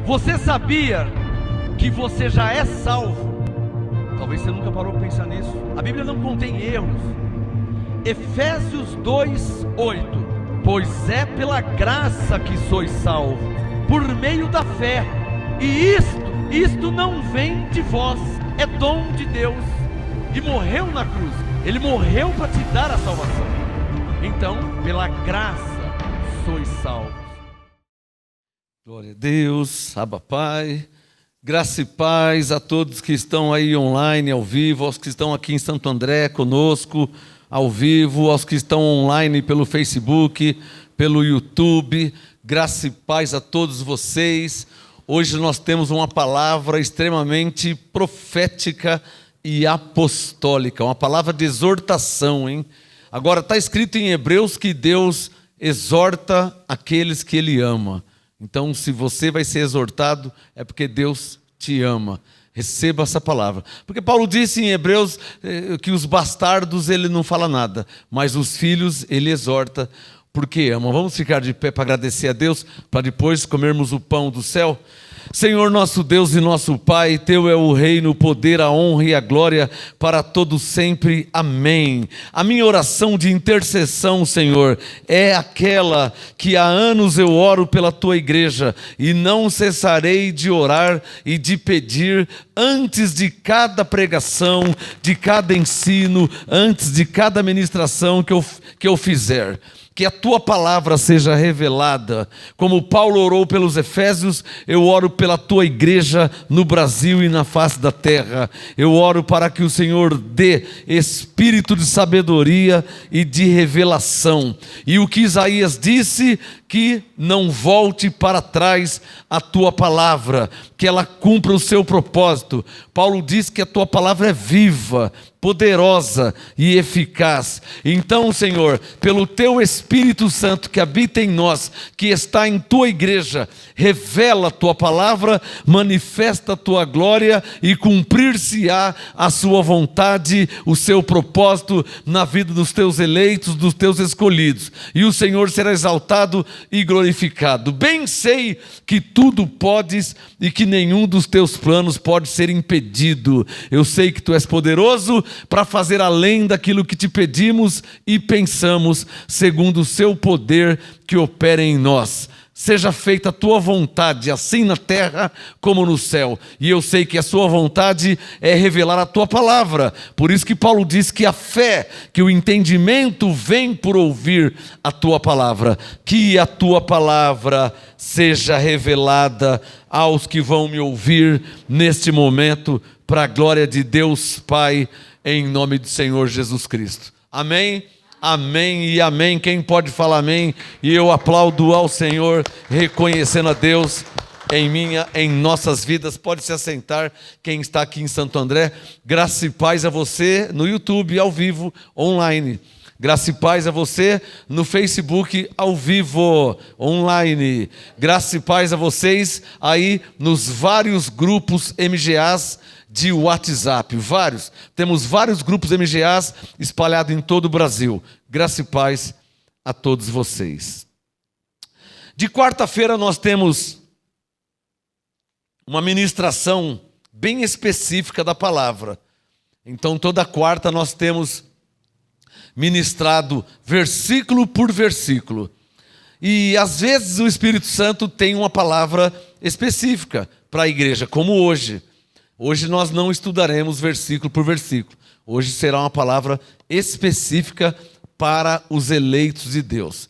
Você sabia que você já é salvo? Talvez você nunca parou para pensar nisso. A Bíblia não contém erros. Efésios 2:8. Pois é pela graça que sois salvos, por meio da fé. E isto não vem de vós, é dom de Deus. E morreu na cruz. Ele morreu para te dar a salvação. Então, pela graça sois salvos. Glória a Deus, Abba Pai. Graça e paz a todos que estão aí online, ao vivo, aos que estão aqui em Santo André conosco, ao vivo, aos que estão online pelo Facebook, pelo YouTube. Graça e paz a todos vocês. Hoje nós temos uma palavra extremamente profética e apostólica, uma palavra de exortação, hein? Agora está escrito em Hebreus que Deus exorta aqueles que Ele ama. Então, se você vai ser exortado, é porque Deus te ama. Receba essa palavra. Porque Paulo disse em Hebreus que os bastardos Ele não fala nada, mas os filhos Ele exorta porque ama. Vamos ficar de pé para agradecer a Deus, para depois comermos o pão do céu? Senhor nosso Deus e nosso Pai, Teu é o reino, o poder, a honra e a glória para todos sempre. Amém. A minha oração de intercessão, Senhor, é aquela que há anos eu oro pela Tua igreja e não cessarei de orar e de pedir antes de cada pregação, de cada ensino, antes de cada ministração que eu fizer. Que a Tua palavra seja revelada. Como Paulo orou pelos Efésios, eu oro pela Tua igreja no Brasil e na face da terra. Eu oro para que o Senhor dê espírito de sabedoria e de revelação. E o que Isaías disse, que não volte para trás a Tua palavra, que ela cumpra o seu propósito. Paulo diz que a Tua palavra é viva, poderosa e eficaz. Então, Senhor, pelo Teu Espírito Santo que habita em nós, que está em Tua igreja, revela a Tua palavra, manifesta a Tua glória e cumprir-se-á a Sua vontade, o seu propósito na vida dos Teus eleitos, dos Teus escolhidos. E o Senhor será exaltado e glorificado. Bem sei que tudo podes e que nenhum dos Teus planos pode ser impedido. Eu sei que Tu és poderoso para fazer além daquilo que Te pedimos e pensamos, segundo o Seu poder que opera em nós. Seja feita a Tua vontade, assim na terra como no céu. E eu sei que a Sua vontade é revelar a Tua palavra. Por isso que Paulo diz que a fé, que o entendimento vem por ouvir a Tua palavra. Que a Tua palavra seja revelada aos que vão me ouvir neste momento, para a glória de Deus Pai, em nome do Senhor Jesus Cristo. Amém? Amém e amém. Quem pode falar amém? E eu aplaudo ao Senhor, reconhecendo a Deus em nossas vidas. Pode se assentar, quem está aqui em Santo André. Graça e paz a você no YouTube, ao vivo, online. Graça e paz a você no Facebook, ao vivo, online. Graça e paz a vocês aí nos vários grupos MGAs de WhatsApp, vários. Temos vários grupos MGAs espalhados em todo o Brasil. Graça e paz a todos vocês. De quarta-feira nós temos uma ministração bem específica da palavra. Então toda quarta nós temos ministrado versículo por versículo. E às vezes o Espírito Santo tem uma palavra específica para a igreja, como hoje. Hoje nós não estudaremos versículo por versículo. Hoje será uma palavra específica para os eleitos de Deus,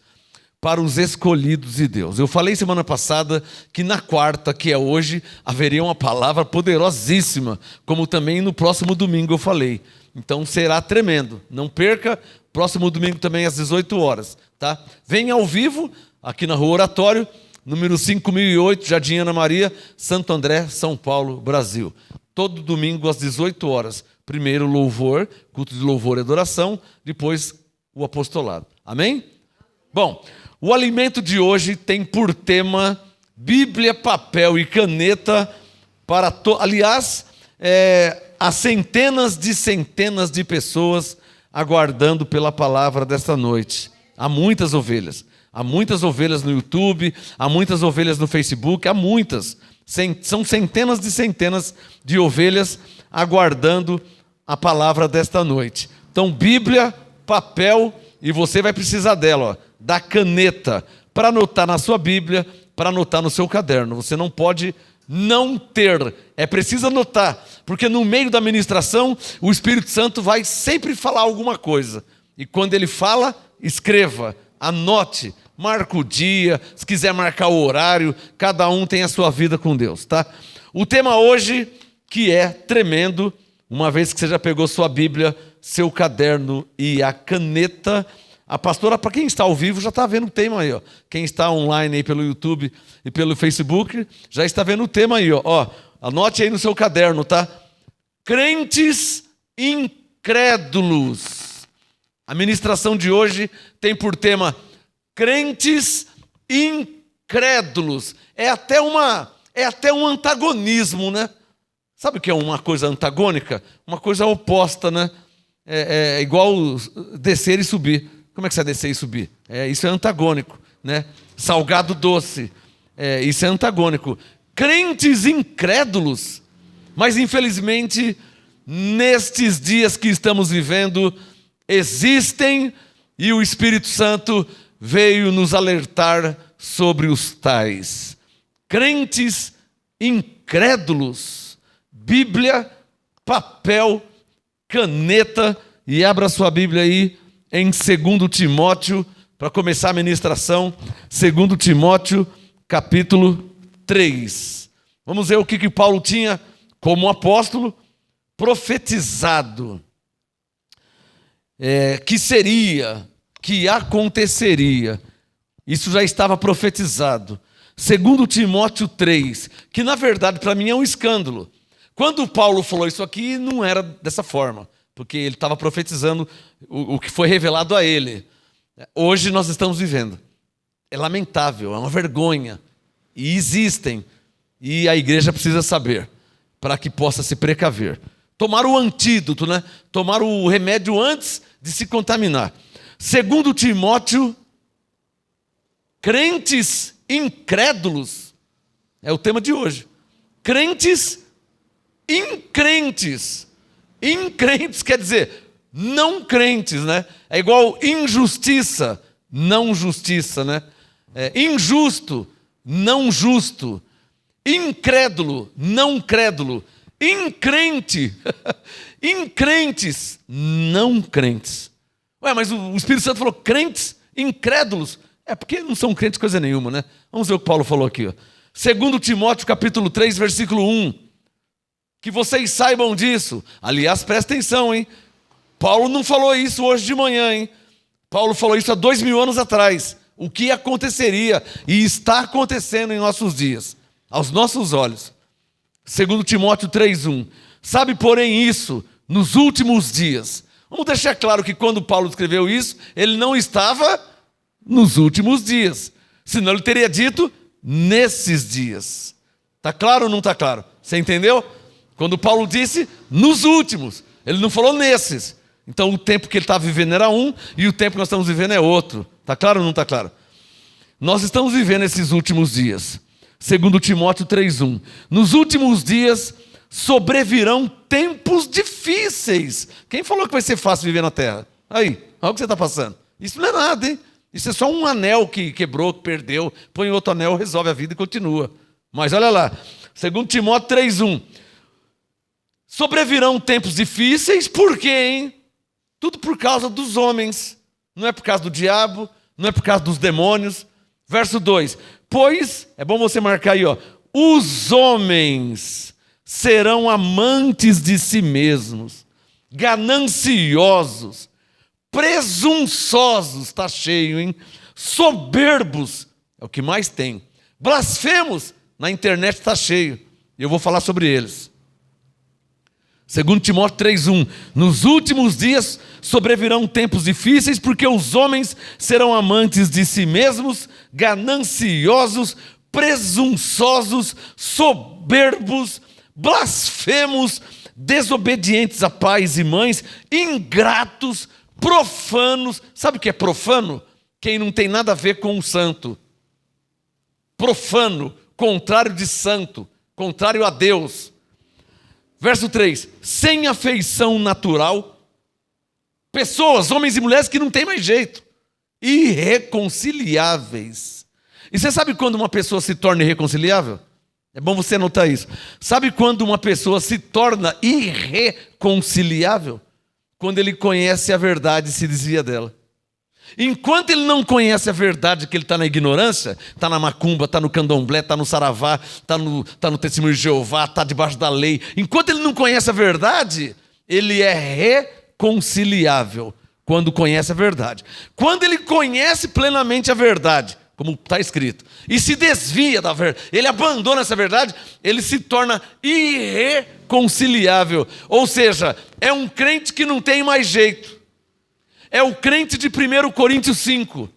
para os escolhidos de Deus. Eu falei semana passada que na quarta, que é hoje, haveria uma palavra poderosíssima, como também no próximo domingo eu falei. Então será tremendo. Não perca, próximo domingo também às 18 horas. Tá? Venha ao vivo, aqui na Rua Oratório, número 5008, Jardim Ana Maria, Santo André, São Paulo, Brasil. Todo domingo às 18 horas. Primeiro louvor, culto de louvor e adoração, depois o apostolado. Amém? Bom, o alimento de hoje tem por tema Bíblia, papel e caneta para aliás, há centenas de pessoas aguardando pela palavra desta noite. Há muitas ovelhas no YouTube, há muitas ovelhas no Facebook, há muitas. São centenas de ovelhas aguardando a palavra desta noite. Então, Bíblia, papel, e você vai precisar dela, ó, da caneta, para anotar na sua Bíblia, para anotar no seu caderno. Você não pode não ter, é preciso anotar, porque no meio da ministração, o Espírito Santo vai sempre falar alguma coisa. E quando ele fala, escreva, anote, marca o dia, se quiser marcar o horário, cada um tem a sua vida com Deus, tá? O tema hoje, que é tremendo, uma vez que você já pegou sua Bíblia, seu caderno e a caneta. A pastora, para quem está ao vivo, já está vendo o tema aí, ó. Quem está online aí pelo YouTube e pelo Facebook, já está vendo o tema aí, ó. Anote aí no seu caderno, tá? Crentes incrédulos. A ministração de hoje tem por tema crentes incrédulos. É até um antagonismo, né? Sabe o que é uma coisa antagônica? Uma coisa oposta, né? É igual descer e subir. Como é que você vai descer e subir? Isso é antagônico, né? Salgado doce. Isso é antagônico. Crentes incrédulos. Mas, infelizmente, nestes dias que estamos vivendo, existem, e o Espírito Santo veio nos alertar sobre os tais. Crentes incrédulos. Bíblia, papel, caneta, e abra sua Bíblia aí em 2 Timóteo, para começar a ministração, 2 Timóteo, capítulo 3. Vamos ver o que Paulo tinha como apóstolo profetizado, que aconteceria. Isso já estava profetizado. 2 Timóteo 3, que na verdade para mim é um escândalo. Quando Paulo falou isso aqui, não era dessa forma, porque ele estava profetizando o que foi revelado a ele. Hoje nós estamos vivendo. É lamentável, é uma vergonha. E existem. E a igreja precisa saber, para que possa se precaver. Tomar o antídoto, né? Tomar o remédio antes de se contaminar. 2 Timóteo, crentes incrédulos, é o tema de hoje. Crentes increntes. Increntes quer dizer não crentes, né? É igual injustiça, não justiça, né? Injusto, não justo. Incrédulo, não crédulo. Incrente, increntes, não crentes. Mas o Espírito Santo falou crentes incrédulos. Porque não são crentes coisa nenhuma, né? Vamos ver o que Paulo falou aqui, ó. 2 Timóteo capítulo 3, versículo 1. Que vocês saibam disso. Aliás, presta atenção, hein? Paulo não falou isso hoje de manhã, hein? Paulo falou isso há 2000 anos atrás. O que aconteceria e está acontecendo em nossos dias, aos nossos olhos. 2 Timóteo 3:1. Sabe, porém, isso nos últimos dias. Vamos deixar claro que quando Paulo escreveu isso, ele não estava nos últimos dias. Senão ele teria dito nesses dias. Está claro ou não está claro? Você entendeu? Quando Paulo disse nos últimos, ele não falou nesses. Então o tempo que ele estava vivendo era um e o tempo que nós estamos vivendo é outro. Está claro ou não está claro? Nós estamos vivendo esses últimos dias. 2 Timóteo 3:1. Nos últimos dias sobrevirão tempos difíceis. Quem falou que vai ser fácil viver na terra? Aí, olha o que você está passando. Isso não é nada, hein? Isso é só um anel que quebrou, que perdeu. Põe outro anel, resolve a vida e continua. Mas olha lá, 2 Timóteo 3:1. Sobrevirão tempos difíceis, por quê, hein? Tudo por causa dos homens. Não é por causa do diabo, não é por causa dos demônios. Verso 2. Pois, é bom você marcar aí, ó. Os homens serão amantes de si mesmos, gananciosos, presunçosos, está cheio, hein? Soberbos, é o que mais tem. Blasfemos, na internet está cheio. E eu vou falar sobre eles. 2 Timóteo 3:1. Nos últimos dias sobrevirão tempos difíceis, porque os homens serão amantes de si mesmos, gananciosos, presunçosos, soberbos, blasfemos, desobedientes a pais e mães, ingratos, profanos. Sabe o que é profano? Quem não tem nada a ver com o santo. Profano, contrário de santo. contrário a Deus. Verso 3, sem afeição natural, pessoas, homens e mulheres que não têm mais jeito, irreconciliáveis. E você sabe quando uma pessoa se torna irreconciliável? É bom você anotar isso. Sabe quando uma pessoa se torna irreconciliável? Quando ele conhece a verdade e se desvia dela. Enquanto ele não conhece a verdade, que ele está na ignorância, está na macumba, está no candomblé, está no saravá, está no testemunho de Jeová, está debaixo da lei. Enquanto ele não conhece a verdade, ele é reconciliável quando conhece a verdade. Quando ele conhece plenamente a verdade, como está escrito, e se desvia da verdade, ele abandona essa verdade, ele se torna irreconciliável. Ou seja, é um crente que não tem mais jeito. É o crente de 1 Coríntios 5,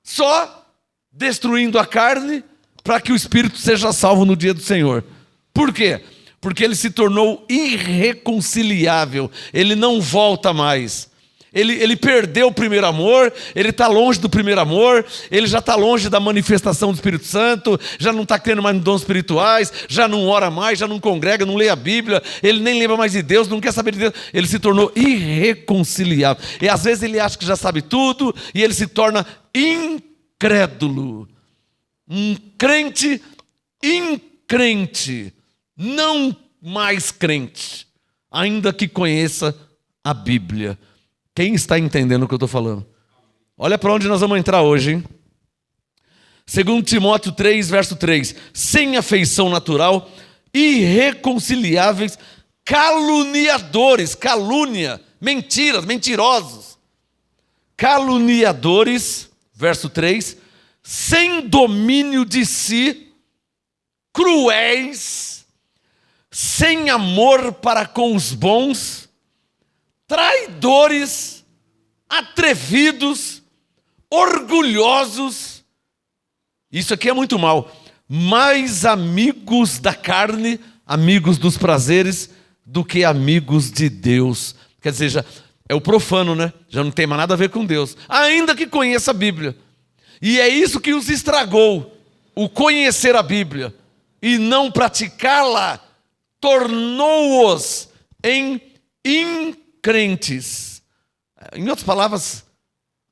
só destruindo a carne para que o espírito seja salvo no dia do Senhor. Por quê? Porque ele se tornou irreconciliável, ele não volta mais. Ele perdeu o primeiro amor, ele está longe do primeiro amor, ele já está longe da manifestação do Espírito Santo, já não está crendo mais em dons espirituais, já não ora mais, já não congrega, não lê a Bíblia, ele nem lembra mais de Deus, não quer saber de Deus, ele se tornou irreconciliável. E às vezes ele acha que já sabe tudo e ele se torna incrédulo. Um crente incrente, não mais crente, ainda que conheça a Bíblia. Quem está entendendo o que eu estou falando? Olha para onde nós vamos entrar hoje, hein? 2 Timóteo 3, verso 3. Sem afeição natural, irreconciliáveis, caluniadores, calúnia, mentiras, mentirosos. Caluniadores, verso 3. Sem domínio de si, cruéis, sem amor para com os bons, traidores, atrevidos, orgulhosos. Isso aqui é muito mal. Mais amigos da carne, amigos dos prazeres, do que amigos de Deus. Quer dizer, já é o profano, né? Já não tem mais nada a ver com Deus. Ainda que conheça a Bíblia. E é isso que os estragou. O conhecer a Bíblia e não praticá-la tornou-os em crentes. Em outras palavras,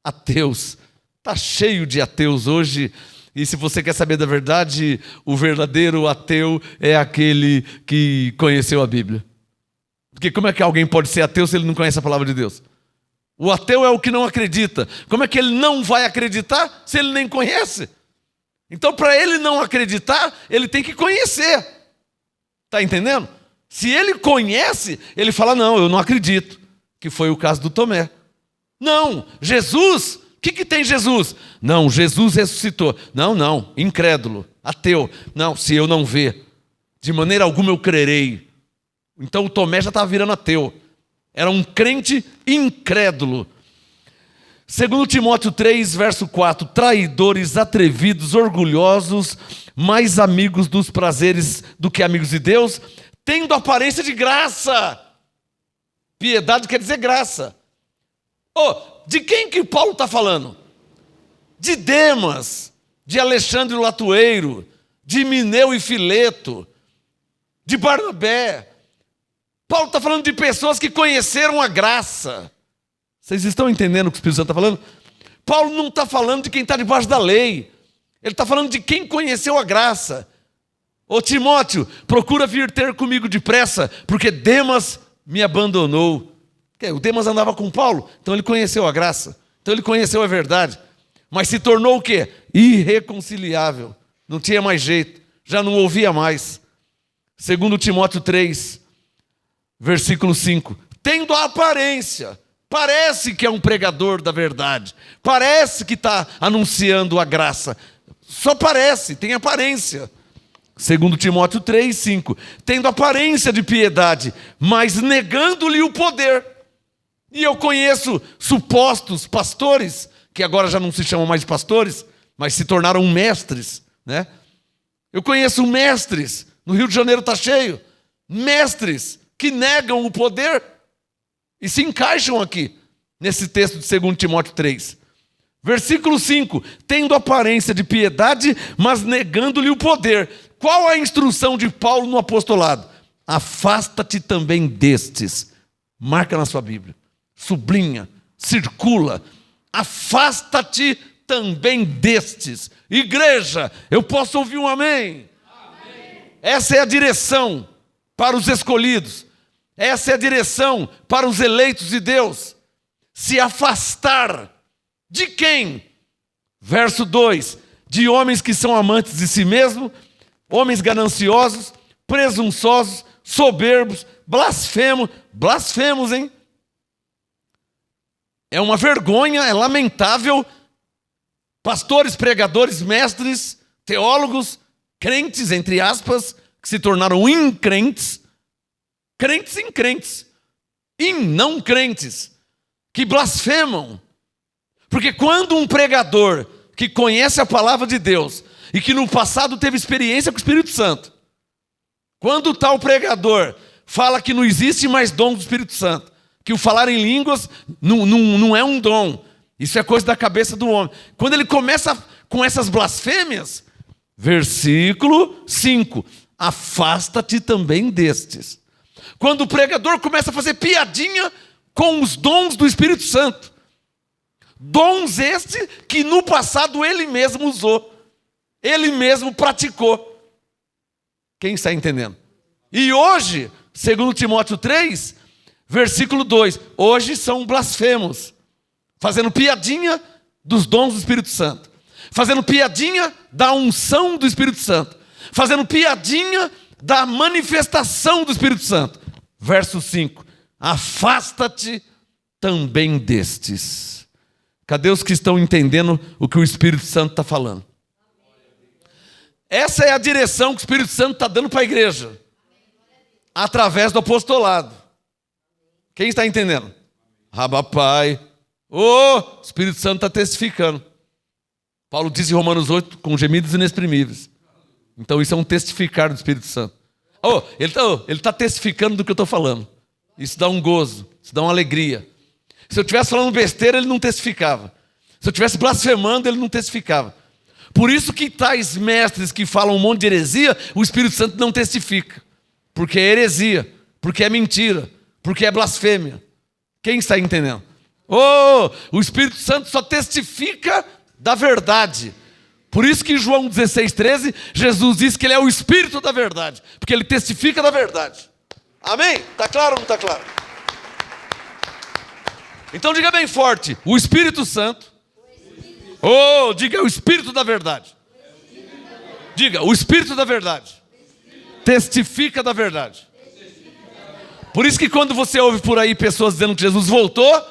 ateus. Está cheio de ateus hoje. E se você quer saber da verdade, o verdadeiro ateu é aquele que conheceu a Bíblia. Porque como é que alguém pode ser ateu se ele não conhece a palavra de Deus? O ateu é o que não acredita. Como é que ele não vai acreditar se ele nem conhece? Então, para ele não acreditar, ele tem que conhecer. Está entendendo? Se ele conhece, ele fala, não, eu não acredito. Que foi o caso do Tomé. Não, Jesus, o que tem Jesus? Não, Jesus ressuscitou. Não, incrédulo, ateu. Não, se eu não ver, de maneira alguma eu crerei. Então o Tomé já estava virando ateu. Era um crente incrédulo. 2 Timóteo 3, verso 4. Traidores, atrevidos, orgulhosos, mais amigos dos prazeres do que amigos de Deus, tendo aparência de graça. Piedade quer dizer graça. De quem que Paulo está falando? De Demas, de Alexandre o Latueiro, de Mineu e Fileto, de Barnabé. Paulo está falando de pessoas que conheceram a graça. Vocês estão entendendo o que o Espírito Santo está falando? Paulo não está falando de quem está debaixo da lei. Ele está falando de quem conheceu a graça. Ô Timóteo, procura vir ter comigo depressa, porque Demas me abandonou. O Demas andava com Paulo, então ele conheceu a graça. Então ele conheceu a verdade. Mas se tornou o quê? Irreconciliável. Não tinha mais jeito. Já não ouvia mais. 2 Timóteo 3, versículo 5. Tendo a aparência, parece que é um pregador da verdade. Parece que está anunciando a graça. Só parece, tem aparência. 2 Timóteo 3, 5. Tendo aparência de piedade, mas negando-lhe o poder. E eu conheço supostos pastores, que agora já não se chamam mais pastores, mas se tornaram mestres, né? Eu conheço mestres, no Rio de Janeiro está cheio, mestres que negam o poder e se encaixam aqui, nesse texto de 2 Timóteo 3. Versículo 5, tendo aparência de piedade, mas negando-lhe o poder. Qual a instrução de Paulo no apostolado? Afasta-te também destes. Marca na sua Bíblia. Sublinha, circula. Afasta-te também destes. Igreja, eu posso ouvir um amém? Amém. Essa é a direção para os escolhidos. Essa é a direção para os eleitos de Deus. Se afastar de quem? Verso 2. De homens que são amantes de si mesmos, homens gananciosos, presunçosos, soberbos, blasfemos, hein? É uma vergonha, é lamentável. Pastores, pregadores, mestres, teólogos, crentes, entre aspas, que se tornaram increntes, crentes em crentes, não crentes, que blasfemam. Porque quando um pregador que conhece a palavra de Deus e que no passado teve experiência com o Espírito Santo, quando tal pregador fala que não existe mais dom do Espírito Santo, que o falar em línguas não é um dom, isso é coisa da cabeça do homem. Quando ele começa com essas blasfêmias, versículo 5, afasta-te também destes. Quando o pregador começa a fazer piadinha com os dons do Espírito Santo, dons estes que no passado ele mesmo usou, ele mesmo praticou. Quem está entendendo? E hoje, segundo Timóteo 3, versículo 2, hoje são blasfemos, fazendo piadinha dos dons do Espírito Santo, fazendo piadinha da unção do Espírito Santo, fazendo piadinha da manifestação do Espírito Santo. Verso 5, afasta-te também destes. Cadê os que estão entendendo o que o Espírito Santo está falando? Essa é a direção que o Espírito Santo está dando para a igreja, através do apostolado. Quem está entendendo? Rabapai. O Espírito Santo está testificando. Paulo diz em Romanos 8, com gemidos inexprimíveis. Então isso é um testificar do Espírito Santo. Ele está testificando do que eu estou falando. Isso dá um gozo, isso dá uma alegria. Se eu estivesse falando besteira, ele não testificava. Se eu estivesse blasfemando, ele não testificava. Por isso que tais mestres que falam um monte de heresia, o Espírito Santo não testifica. Porque é heresia, porque é mentira, porque é blasfêmia. Quem está entendendo? O Espírito Santo só testifica da verdade. Por isso que em João 16:13, Jesus diz que ele é o Espírito da verdade, porque ele testifica da verdade. Amém? Está claro ou não está claro? Então diga bem forte, o Espírito Santo. Diga o Espírito da verdade. Diga, o Espírito da verdade testifica da verdade. Por isso que quando você ouve por aí pessoas dizendo que Jesus voltou,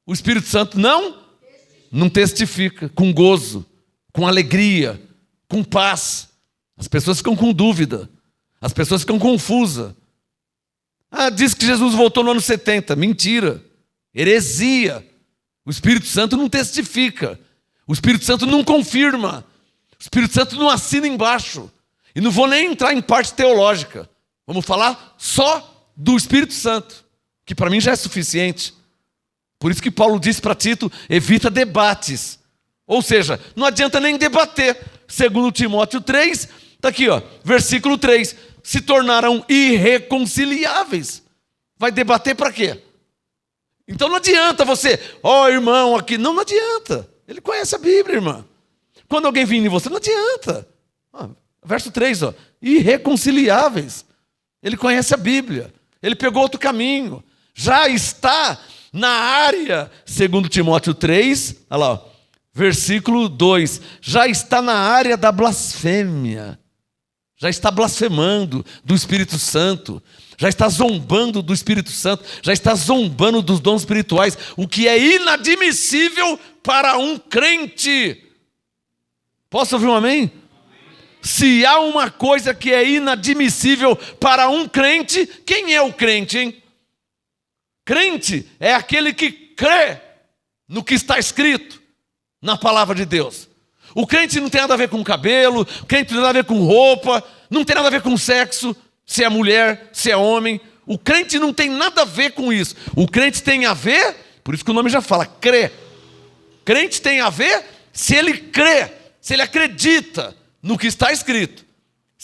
o Espírito Santo não testifica com gozo, com alegria, com paz. As pessoas ficam com dúvida, as pessoas ficam confusas. Diz que Jesus voltou no ano 70, mentira, heresia. O Espírito Santo não testifica, o Espírito Santo não confirma, o Espírito Santo não assina embaixo. E não vou nem entrar em parte teológica, vamos falar só do Espírito Santo, que para mim já é suficiente. Por isso que Paulo disse para Tito, evita debates. Ou seja, não adianta nem debater. Segundo Timóteo 3, está aqui, versículo 3, se tornaram irreconciliáveis. Vai debater para quê? Então não adianta você, irmão aqui, não adianta. Ele conhece a Bíblia, irmã. Quando alguém vir em você, não adianta. Verso 3, irreconciliáveis. Ele conhece a Bíblia. Ele pegou outro caminho. Já está na área, segundo Timóteo 3, olha lá, versículo 2, já está na área da blasfêmia. Já está blasfemando do Espírito Santo. Já está zombando do Espírito Santo. Já está zombando dos dons espirituais. O que é inadmissível para um crente. Posso ouvir um amém? Se há uma coisa que é inadmissível para um crente, quem é o crente, hein? Crente é aquele que crê no que está escrito na palavra de Deus. O crente não tem nada a ver com cabelo, o crente não tem nada a ver com roupa, não tem nada a ver com sexo, se é mulher, se é homem. O crente não tem nada a ver com isso. O crente tem a ver, por isso que o nome já fala, crê. Crente tem a ver se ele crê, se ele acredita no que está escrito.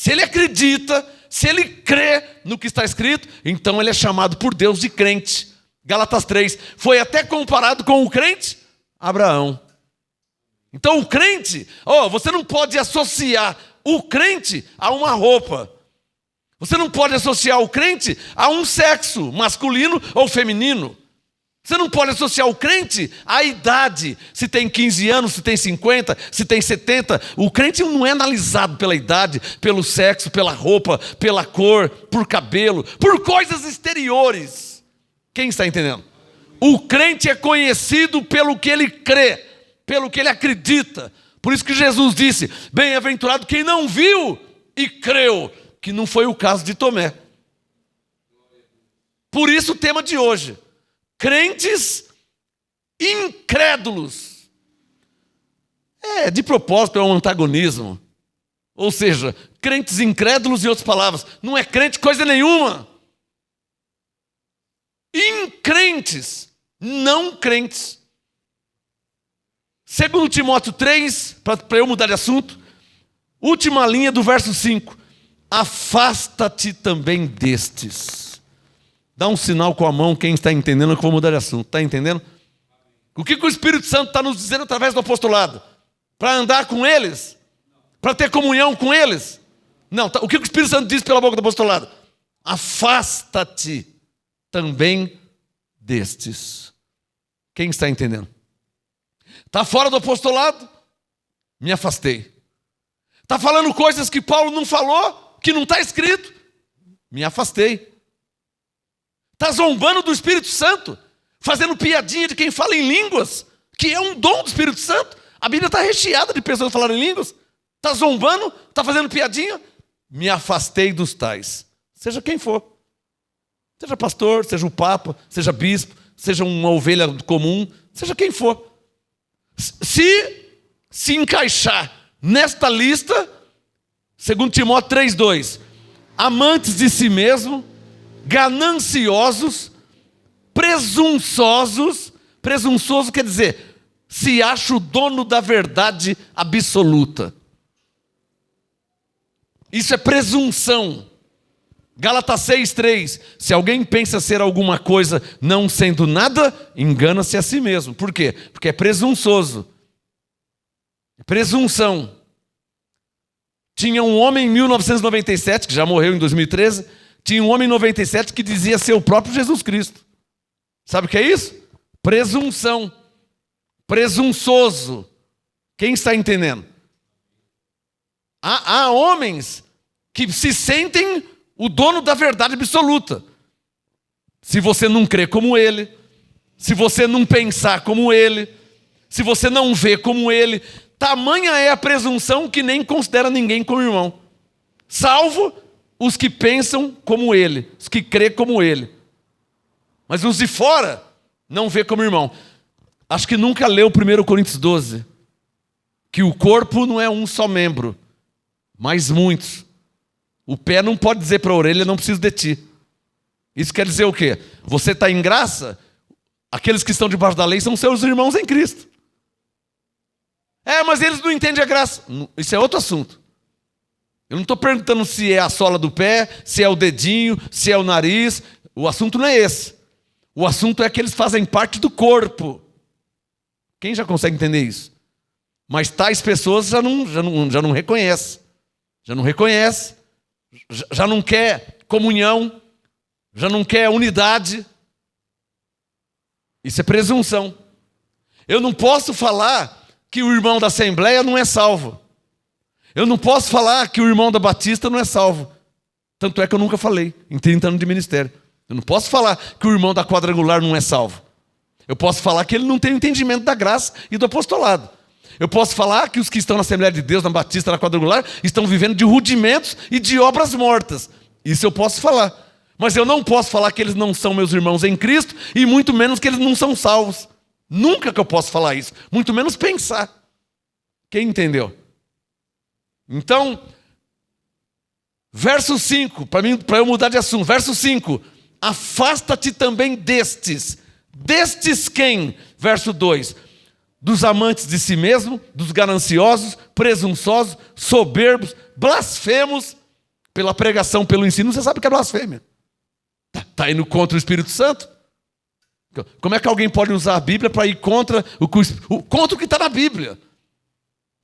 Se ele acredita, se ele crê no que está escrito, então ele é chamado por Deus de crente. Gálatas 3, foi até comparado com o crente Abraão. Então o crente, você não pode associar o crente a uma roupa. Você não pode associar o crente a um sexo, masculino ou feminino. Você não pode associar o crente à idade, se tem 15 anos, se tem 50, se tem 70. O crente não é analisado pela idade, pelo sexo, pela roupa, pela cor, por cabelo, por coisas exteriores. Quem está entendendo? O crente é conhecido pelo que ele crê, pelo que ele acredita. Por isso que Jesus disse, bem-aventurado quem não viu e creu, que não foi o caso de Tomé. Por isso o tema de hoje. Crentes incrédulos. De propósito, é um antagonismo. Ou seja, crentes incrédulos, em outras palavras, não é crente coisa nenhuma. Increntes, não crentes. 2 Timóteo 3, para eu mudar de assunto, última linha do verso 5. Afasta-te também destes. Dá um sinal com a mão, quem está entendendo, que eu vou mudar de assunto. Está entendendo? O que o Espírito Santo está nos dizendo através do apostolado? Para andar com eles? Para ter comunhão com eles? Não, o que o Espírito Santo diz pela boca do apostolado? Afasta-te também destes. Quem está entendendo? Está fora do apostolado? Me afastei. Está falando coisas que Paulo não falou, que não está escrito? Me afastei. Está zombando do Espírito Santo, fazendo piadinha de quem fala em línguas, que é um dom do Espírito Santo. A Bíblia está recheada de pessoas que falaram em línguas. Está zombando, está fazendo piadinha. Me afastei dos tais. Seja quem for. Seja pastor, seja o papa, seja bispo, seja uma ovelha comum, seja quem for. Se encaixar nesta lista, 2 Timóteo 3,2, amantes de si mesmo, gananciosos, presunçosos. Presunçoso quer dizer, se acha o dono da verdade absoluta. Isso é presunção. Gálatas 6,3, se alguém pensa ser alguma coisa não sendo nada, engana-se a si mesmo. Por quê? Porque é presunçoso. Presunção. Tinha um homem em 1997, que já morreu em 2013, tinha um homem em 97 que dizia ser o próprio Jesus Cristo. Sabe o que é isso? Presunção. Presunçoso. Quem está entendendo? Há homens que se sentem o dono da verdade absoluta. Se você não crê como ele, se você não pensar como ele, se você não vê como ele, tamanha é a presunção que nem considera ninguém como irmão. Salvo os que pensam como ele, os que crê como ele. Mas os de fora não vê como irmão. Acho que nunca leu 1 Coríntios 12, que o corpo não é um só membro, mas muitos. O pé não pode dizer para a orelha, não preciso de ti. Isso quer dizer o quê? Você está em graça, aqueles que estão debaixo da lei são seus irmãos em Cristo. Mas eles não entendem a graça. Isso é outro assunto. Eu não estou perguntando se é a sola do pé, se é o dedinho, se é o nariz. O assunto não é esse. O assunto é que eles fazem parte do corpo. Quem já consegue entender isso? Mas tais pessoas já não reconhece. Já não reconhece. Já não quer comunhão. Já não quer unidade. Isso é presunção. Eu não posso falar que o irmão da Assembleia não é salvo. Eu não posso falar que o irmão da Batista não é salvo. Tanto é que eu nunca falei em 30 anos de ministério. Eu não posso falar que o irmão da Quadrangular não é salvo. Eu posso falar que ele não tem o entendimento da graça e do apostolado. Eu posso falar que os que estão na Assembleia de Deus, na Batista, na Quadrangular, estão vivendo de rudimentos e de obras mortas. Isso eu posso falar. Mas eu não posso falar que eles não são meus irmãos em Cristo e muito menos que eles não são salvos. Nunca que eu posso falar isso. Muito menos pensar. Quem entendeu? Então, verso 5, para eu mudar de assunto. Verso 5, afasta-te também destes. Destes quem? Verso 2, dos amantes de si mesmo, dos gananciosos, presunçosos, soberbos, blasfemos, pela pregação, pelo ensino, você sabe que é blasfêmia. Está indo contra o Espírito Santo. Como é que alguém pode usar a Bíblia para ir contra o que está na Bíblia?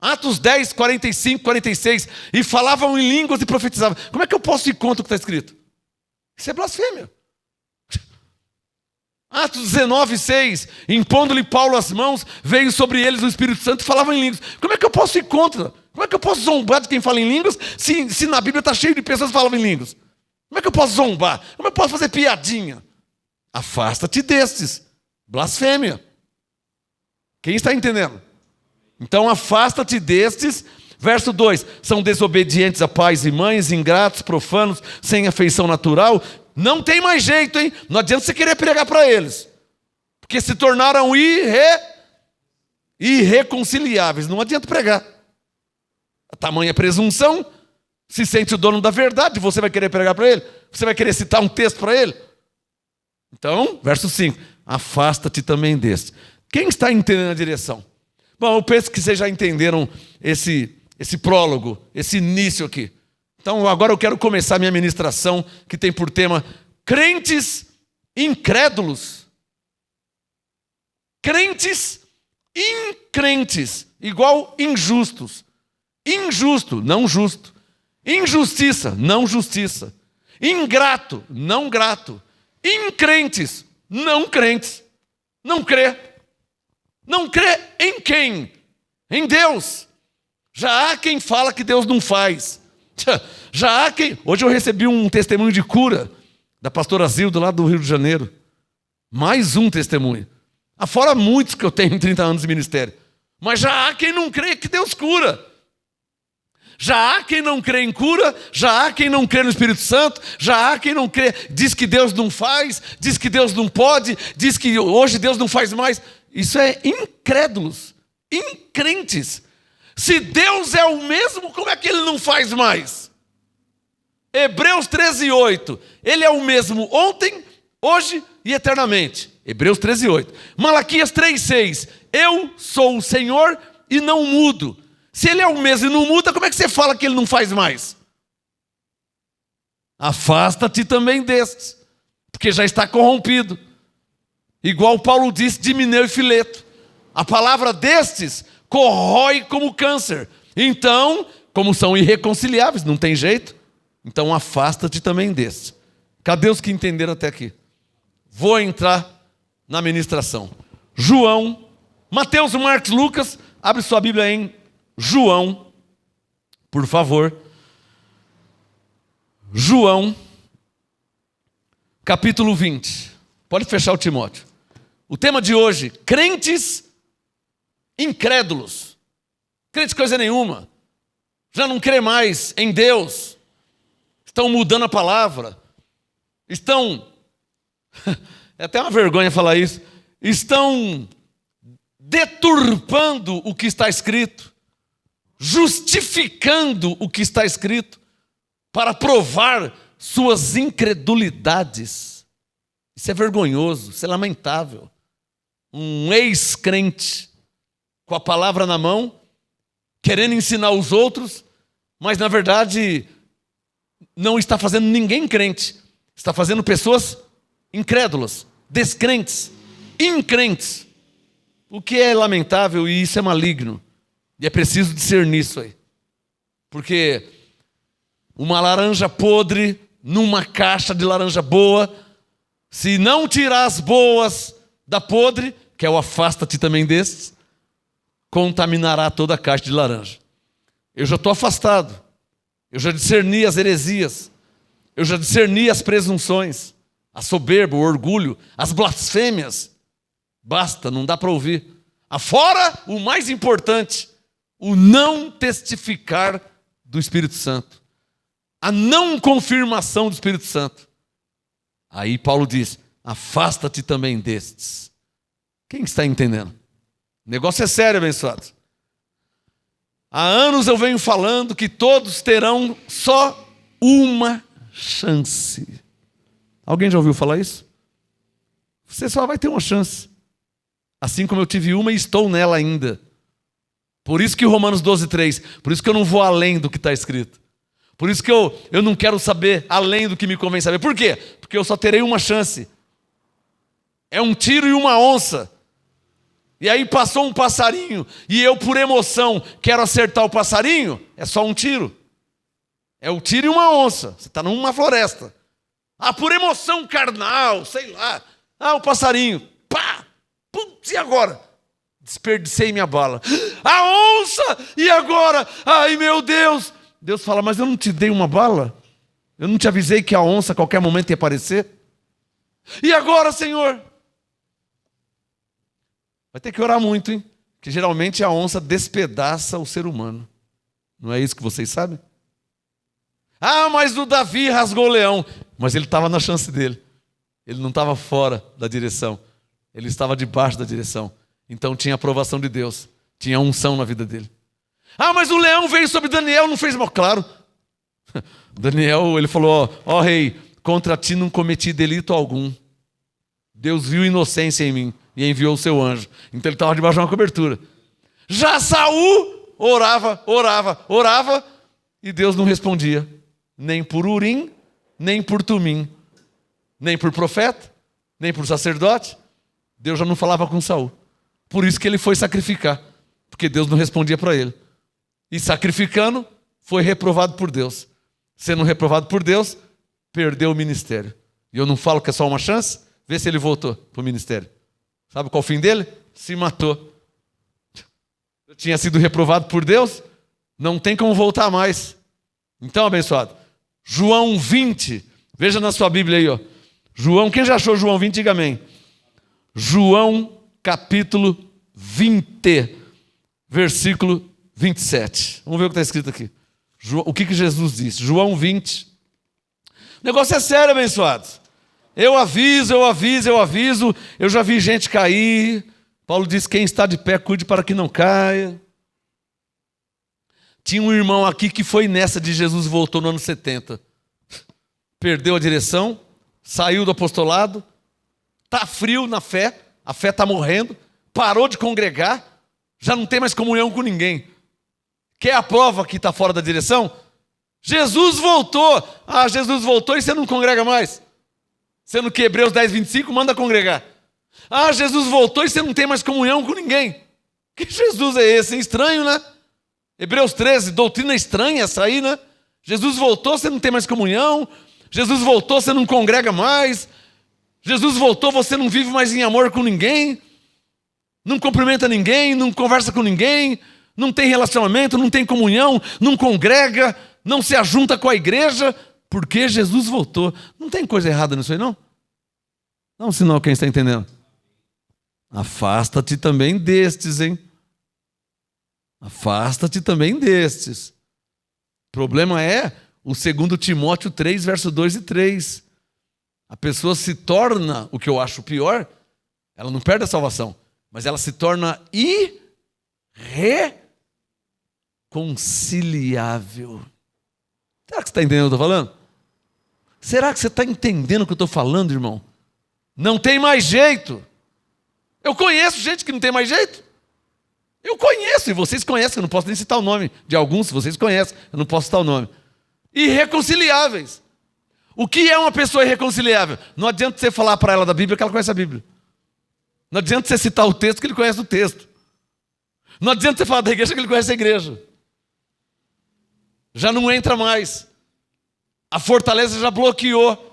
Atos 10, 45, 46. E falavam em línguas e profetizavam. Como é que eu posso ir contra o que está escrito? Isso é blasfêmia. Atos 19, 6. Impondo-lhe Paulo as mãos, veio sobre eles o Espírito Santo e falavam em línguas. Como é que eu posso ir contra? Como é que eu posso zombar de quem fala em línguas se na Bíblia está cheio de pessoas que falavam em línguas? Como é que eu posso zombar? Como é que eu posso fazer piadinha? Afasta-te destes. Blasfêmia. Quem está entendendo? Então afasta-te destes. Verso 2. São desobedientes a pais e mães, ingratos, profanos, sem afeição natural. Não tem mais jeito, hein? Não adianta você querer pregar para eles. Porque se tornaram irreconciliáveis. Não adianta pregar. A tamanha presunção, se sente o dono da verdade, você vai querer pregar para ele? Você vai querer citar um texto para ele? Então, verso 5. Afasta-te também deste. Quem está entendendo a direção? Bom, eu penso que vocês já entenderam esse prólogo, esse início aqui. Então, agora eu quero começar a minha ministração, que tem por tema crentes incrédulos. Crentes increntes, igual injustos. Injusto, não justo. Injustiça, não justiça. Ingrato, não grato. Increntes, não crentes. Não crê. Não crê em quem? Em Deus. Já há quem fala que Deus não faz. Já há quem... Hoje eu recebi um testemunho de cura da pastora Zilda lá do Rio de Janeiro. Mais um testemunho. Afora muitos que eu tenho em 30 anos de ministério. Mas já há quem não crê que Deus cura. Já há quem não crê em cura, já há quem não crê no Espírito Santo, já há quem não crê, diz que Deus não faz, diz que Deus não pode, diz que hoje Deus não faz mais. Isso é incrédulos, increntes. Se Deus é o mesmo, como é que Ele não faz mais? Hebreus 13, 8. Ele é o mesmo ontem, hoje e eternamente. Hebreus 13, 8. Malaquias 3, 6. Eu sou o Senhor e não mudo. Se Ele é o mesmo e não muda, como é que você fala que Ele não faz mais? Afasta-te também destes, porque já está corrompido. Igual Paulo disse de Mineu e Fileto. A palavra destes corrói como câncer. Então, como são irreconciliáveis, não tem jeito, então afasta-te também destes. Cadê os que entenderam até aqui? Vou entrar na ministração. João, Mateus, Marcos, Lucas, abre sua Bíblia em João, por favor. João, capítulo 20. Pode fechar o Timóteo. O tema de hoje, crentes incrédulos. Crente coisa nenhuma. Já não crê mais em Deus. Estão mudando a palavra. Estão... É até uma vergonha falar isso. Estão deturpando o que está escrito. Justificando o que está escrito para provar suas incredulidades. Isso é vergonhoso, isso é lamentável. Um ex-crente com a palavra na mão, querendo ensinar os outros, mas na verdade não está fazendo ninguém crente, está fazendo pessoas incrédulas, descrentes, increntes. O que é lamentável e isso é maligno. E é preciso discernir isso aí. Porque uma laranja podre numa caixa de laranja boa, se não tirar as boas da podre, que é o afasta-te também destes, contaminará toda a caixa de laranja. Eu já estou afastado. Eu já discerni as heresias. Eu já discerni as presunções, a soberba, o orgulho, as blasfêmias. Basta, não dá para ouvir. Afora o mais importante, o não testificar do Espírito Santo. A não confirmação do Espírito Santo. Aí Paulo diz, afasta-te também destes. Quem está entendendo? O negócio é sério, abençoados. Há anos eu venho falando que todos terão só uma chance. Alguém já ouviu falar isso? Você só vai ter uma chance. Assim como eu tive uma e estou nela ainda. Por isso que Romanos 12, 3. Por isso que eu não vou além do que está escrito. Por isso que eu não quero saber além do que me convém saber. Por quê? Porque eu só terei uma chance. É um tiro e uma onça. E aí passou um passarinho, e eu, por emoção, quero acertar o passarinho, é só um tiro. É um tiro e uma onça. Você está numa floresta. Ah, por emoção carnal, sei lá. Ah, o passarinho. Pá! Putz, e agora? Desperdicei minha bala. A onça! E agora? Ai, meu Deus! Deus fala, mas eu não te dei uma bala? Eu não te avisei que a onça a qualquer momento ia aparecer? E agora, Senhor? Vai ter que orar muito, hein? Porque geralmente a onça despedaça o ser humano. Não é isso que vocês sabem? Ah, mas o Davi rasgou o leão. Mas ele estava na chance dele. Ele não estava fora da direção. Ele estava debaixo da direção. Então tinha aprovação de Deus. Tinha unção na vida dele. Ah, mas o leão veio sobre Daniel, não fez mal. Claro. Daniel, ele falou, ó rei, contra ti não cometi delito algum. Deus viu inocência em mim e enviou o seu anjo. Então ele estava debaixo de uma cobertura. Já Saul orava, e Deus não respondia. Nem por Urim, nem por Tumim. Nem por profeta, nem por sacerdote. Deus já não falava com Saul. Por isso que ele foi sacrificar. Porque Deus não respondia para ele. E sacrificando, foi reprovado por Deus. Sendo reprovado por Deus, perdeu o ministério. E eu não falo que é só uma chance. Vê se ele voltou para o ministério. Sabe qual o fim dele? Se matou. Eu tinha sido reprovado por Deus, não tem como voltar mais. Então, abençoado, João 20, veja na sua Bíblia aí, ó. João, quem já achou João 20, diga amém. João capítulo 20, versículo 27. Vamos ver o que está escrito aqui. O que Jesus disse? João 20. O negócio é sério, abençoados. Eu aviso. Eu já vi gente cair. Paulo diz, quem está de pé, cuide para que não caia. Tinha um irmão aqui que foi nessa de Jesus e voltou no ano 70. Perdeu a direção, saiu do apostolado, está frio na fé, a fé está morrendo, parou de congregar, já não tem mais comunhão com ninguém. Quer a prova que está fora da direção? Jesus voltou. Ah, Jesus voltou e você não congrega mais. Sendo que Hebreus 10, 25 manda congregar. Ah, Jesus voltou e você não tem mais comunhão com ninguém. Que Jesus é esse? É estranho, né? Hebreus 13, doutrina estranha essa aí, né? Jesus voltou, você não tem mais comunhão. Jesus voltou, você não congrega mais. Jesus voltou, você não vive mais em amor com ninguém. Não cumprimenta ninguém, não conversa com ninguém. Não tem relacionamento, não tem comunhão, não congrega, não se ajunta com a igreja. Porque Jesus voltou. Não tem coisa errada nisso aí, não? Dá um sinal quem está entendendo. Afasta-te também destes, hein? Afasta-te também destes. O problema é o 2 Timóteo 3, verso 2 e 3. A pessoa se torna, o que eu acho pior, ela não perde a salvação, mas ela se torna irreconciliável. Será que você está entendendo o que eu estou falando? Será que você está entendendo o que eu estou falando, irmão? Não tem mais jeito. Eu conheço gente que não tem mais jeito. Eu conheço, e vocês conhecem, eu não posso nem citar o nome de alguns, se vocês conhecem, eu não posso citar o nome. Irreconciliáveis. O que é uma pessoa irreconciliável? Não adianta você falar para ela da Bíblia que ela conhece a Bíblia. Não adianta você citar o texto que ele conhece o texto. Não adianta você falar da igreja que ele conhece a igreja. Já não entra mais. A fortaleza já bloqueou.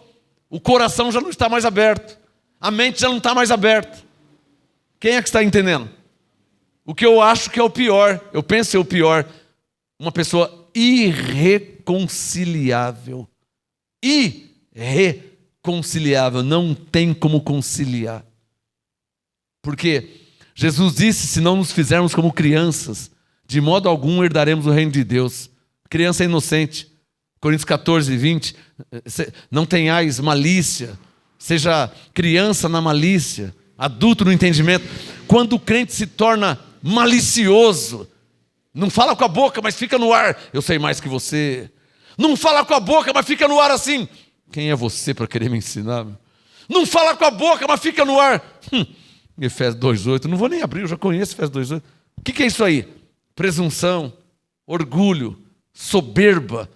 O coração já não está mais aberto. A mente já não está mais aberta. Quem é que está entendendo? O que eu acho que é o pior, eu penso ser o pior, uma pessoa irreconciliável. Irreconciliável, não tem como conciliar. Porque Jesus disse, se não nos fizermos como crianças, de modo algum herdaremos o reino de Deus. Criança é inocente. Coríntios 14, 20, não tenhais malícia, seja criança na malícia, adulto no entendimento. Quando o crente se torna malicioso, não fala com a boca, mas fica no ar, eu sei mais que você. Não fala com a boca, mas fica no ar assim. Quem é você para querer me ensinar? Meu? Não fala com a boca, mas fica no ar. Efésios 2,8, não vou nem abrir, eu já conheço Efésios 2,8. O que é isso aí? Presunção, orgulho, soberba,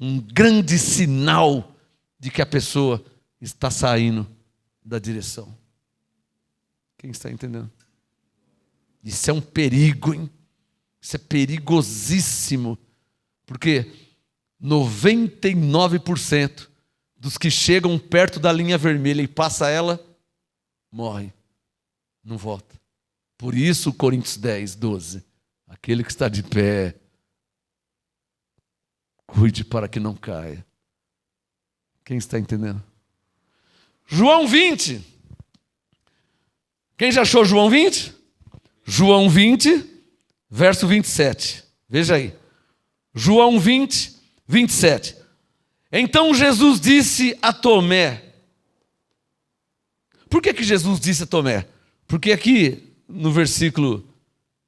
um grande sinal de que a pessoa está saindo da direção. Quem está entendendo? Isso é um perigo, hein? Isso é perigosíssimo. Porque 99% dos que chegam perto da linha vermelha e passa ela, morre. Não volta. Por isso, Coríntios 10, 12. Aquele que está de pé, cuide para que não caia. Quem está entendendo? João 20. Quem já achou João 20? João 20, verso 27. Veja aí. João 20, 27. Então Jesus disse a Tomé. Por que Jesus disse a Tomé? Porque aqui no versículo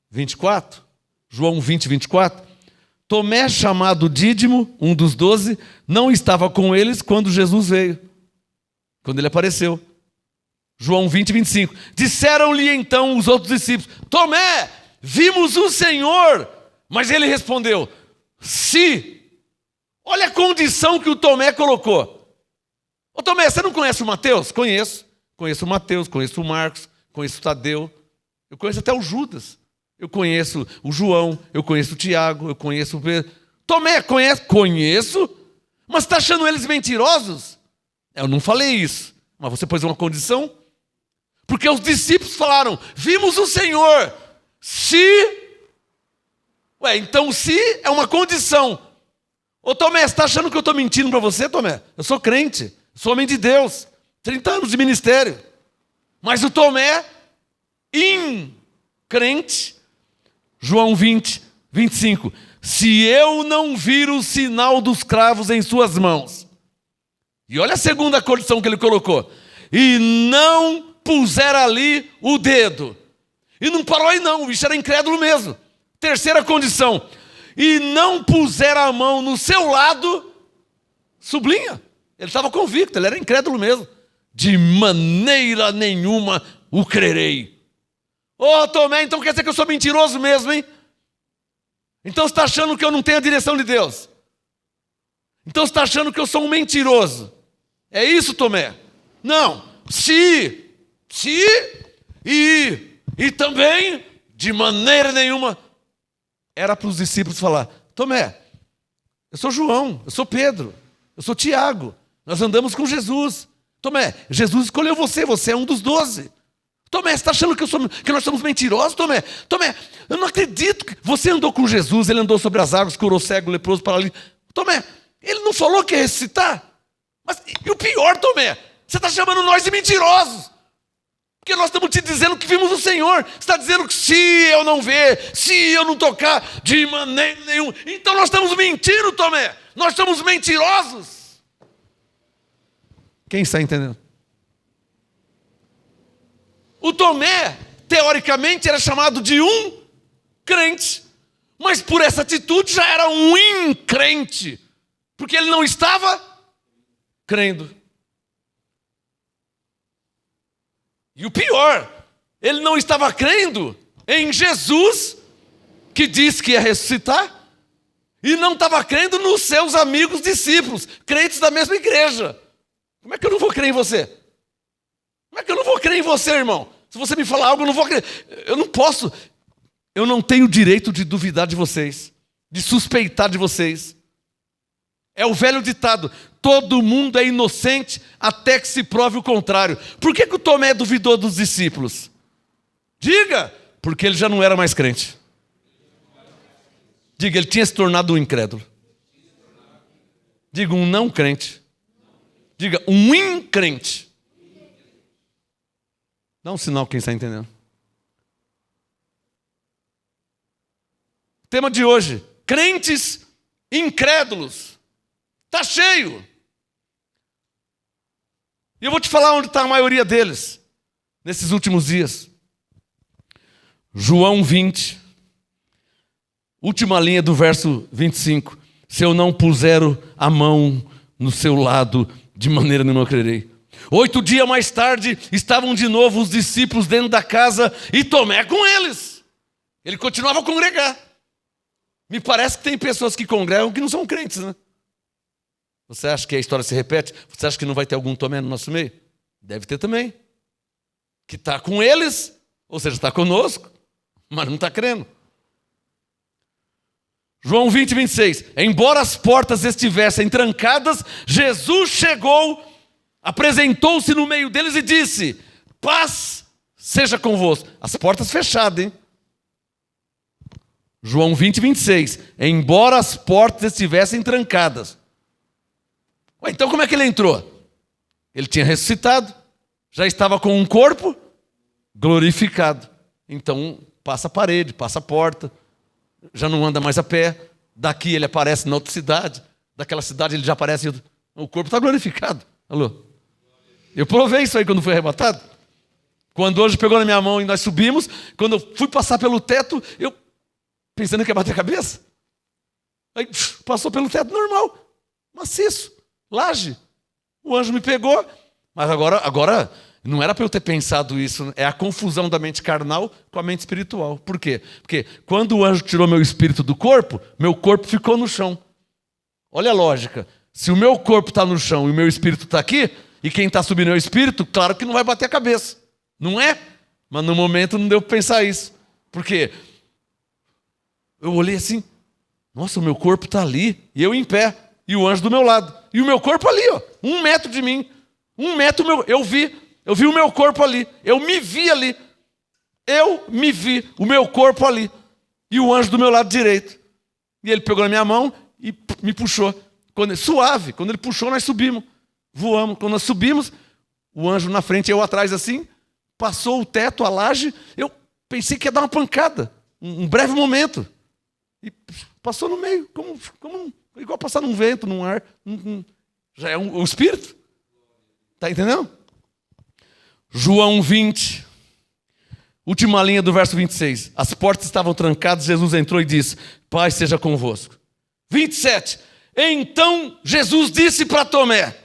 24, João 20, 24, Tomé, chamado Dídimo, um dos 12, não estava com eles quando Jesus veio, quando ele apareceu. João 20, 25. Disseram-lhe então os outros discípulos: Tomé, vimos o Senhor. Mas ele respondeu: se. Olha a condição que o Tomé colocou. Ô Tomé, você não conhece o Mateus? Conheço. Conheço o Mateus, conheço o Marcos, conheço o Tadeu. Eu conheço até o Judas. Eu conheço o João, eu conheço o Tiago, eu conheço o Pedro. Tomé, conhece? Conheço. Mas está achando eles mentirosos? Eu não falei isso. Mas você pôs uma condição? Porque os discípulos falaram: vimos o Senhor. Se... então se é uma condição. Ô Tomé, você está achando que eu estou mentindo para você, Tomé? Eu sou crente, sou homem de Deus, 30 anos de ministério. Mas o Tomé, crente, João 20, 25. Se eu não vir o sinal dos cravos em suas mãos. E olha a segunda condição que ele colocou. E não puser ali o dedo. E não parou aí não, o bicho era incrédulo mesmo. Terceira condição. E não puser a mão no seu lado, sublinha. Ele estava convicto, ele era incrédulo mesmo. De maneira nenhuma o crerei. Ô Tomé, então quer dizer que eu sou mentiroso mesmo, hein? Então você está achando que eu não tenho a direção de Deus? Então você está achando que eu sou um mentiroso? É isso, Tomé? Não. E também, de maneira nenhuma, era para os discípulos falar: Tomé, eu sou João, eu sou Pedro, eu sou Tiago, nós andamos com Jesus. Tomé, Jesus escolheu você, você é um dos 12. Tomé, você está achando que nós somos mentirosos, Tomé? Tomé, eu não acredito que você andou com Jesus, ele andou sobre as águas, curou cego, leproso, paralítico. Tomé, ele não falou que ia ressuscitar? Mas, e o pior, Tomé, você está chamando nós de mentirosos. Porque nós estamos te dizendo que vimos o Senhor. Você está dizendo que se eu não ver, se eu não tocar, de maneira nenhuma. Então nós estamos mentindo, Tomé. Nós somos mentirosos. Quem está entendendo? O Tomé, teoricamente, era chamado de um crente. Mas por essa atitude já era um incrente. Porque ele não estava crendo. E o pior, ele não estava crendo em Jesus, que disse que ia ressuscitar, e não estava crendo nos seus amigos discípulos, crentes da mesma igreja. Como é que eu não vou crer em você? Como é que eu não vou crer em você, irmão? Se você me falar algo, eu não vou crer. Eu não posso. Eu não tenho o direito de duvidar de vocês, de suspeitar de vocês. É o velho ditado: todo mundo é inocente até que se prove o contrário. Por que o Tomé duvidou dos discípulos? Diga, porque ele já não era mais crente. Diga, ele tinha se tornado um incrédulo. Diga, um não crente. Diga, um incrente. Dá um sinal quem está entendendo. Tema de hoje: crentes incrédulos. Está cheio. E eu vou te falar onde está a maioria deles nesses últimos dias. João 20, última linha do verso 25. Se eu não puser a mão no seu lado, de maneira nenhuma eu crerei. 8 dias mais tarde, estavam de novo os discípulos dentro da casa e Tomé com eles. Ele continuava a congregar. Me parece que tem pessoas que congregam que não são crentes, né? Você acha que a história se repete? Você acha que não vai ter algum Tomé no nosso meio? Deve ter também. Que está com eles, ou seja, está conosco, mas não está crendo. João 20, 26. Embora as portas estivessem trancadas, Jesus chegou, apresentou-se no meio deles e disse: paz seja convosco. As portas fechadas, hein? João 20, 26. Embora as portas estivessem trancadas. Ué, então como é que ele entrou? Ele tinha ressuscitado, já estava com um corpo glorificado. Então passa a parede, passa a porta, já não anda mais a pé. Daqui ele aparece na outra cidade, daquela cidade ele já aparece, o corpo está glorificado. Alô? Eu provei isso aí quando fui arrebatado. Quando hoje pegou na minha mão e nós subimos, quando eu fui passar pelo teto, eu pensando que ia bater a cabeça. Aí passou pelo teto normal, maciço, laje. O anjo me pegou, mas agora não era para eu ter pensado isso, é a confusão da mente carnal com a mente espiritual. Por quê? Porque quando o anjo tirou meu espírito do corpo, meu corpo ficou no chão. Olha a lógica. Se o meu corpo está no chão e o meu espírito está aqui, e quem está subindo é o espírito, claro que não vai bater a cabeça. Não é? Mas no momento não deu para pensar isso. Por quê? Eu olhei assim, nossa, o meu corpo está ali, e eu em pé, e o anjo do meu lado. E o meu corpo ali, ó, 1 metro de mim. 1 metro, eu vi o meu corpo ali, eu me vi ali. Eu me vi, o meu corpo ali. E o anjo do meu lado direito. E ele pegou na minha mão e me puxou. Suave, quando ele puxou, nós subimos. Voamos. Quando nós subimos, o anjo na frente, eu atrás assim, passou o teto, a laje, eu pensei que ia dar uma pancada. Um breve momento. E passou no meio, igual passar num vento, num ar. Já é o espírito. Está entendendo? João 20, última linha do verso 26. As portas estavam trancadas, Jesus entrou e disse: paz seja convosco. 27. Então Jesus disse para Tomé: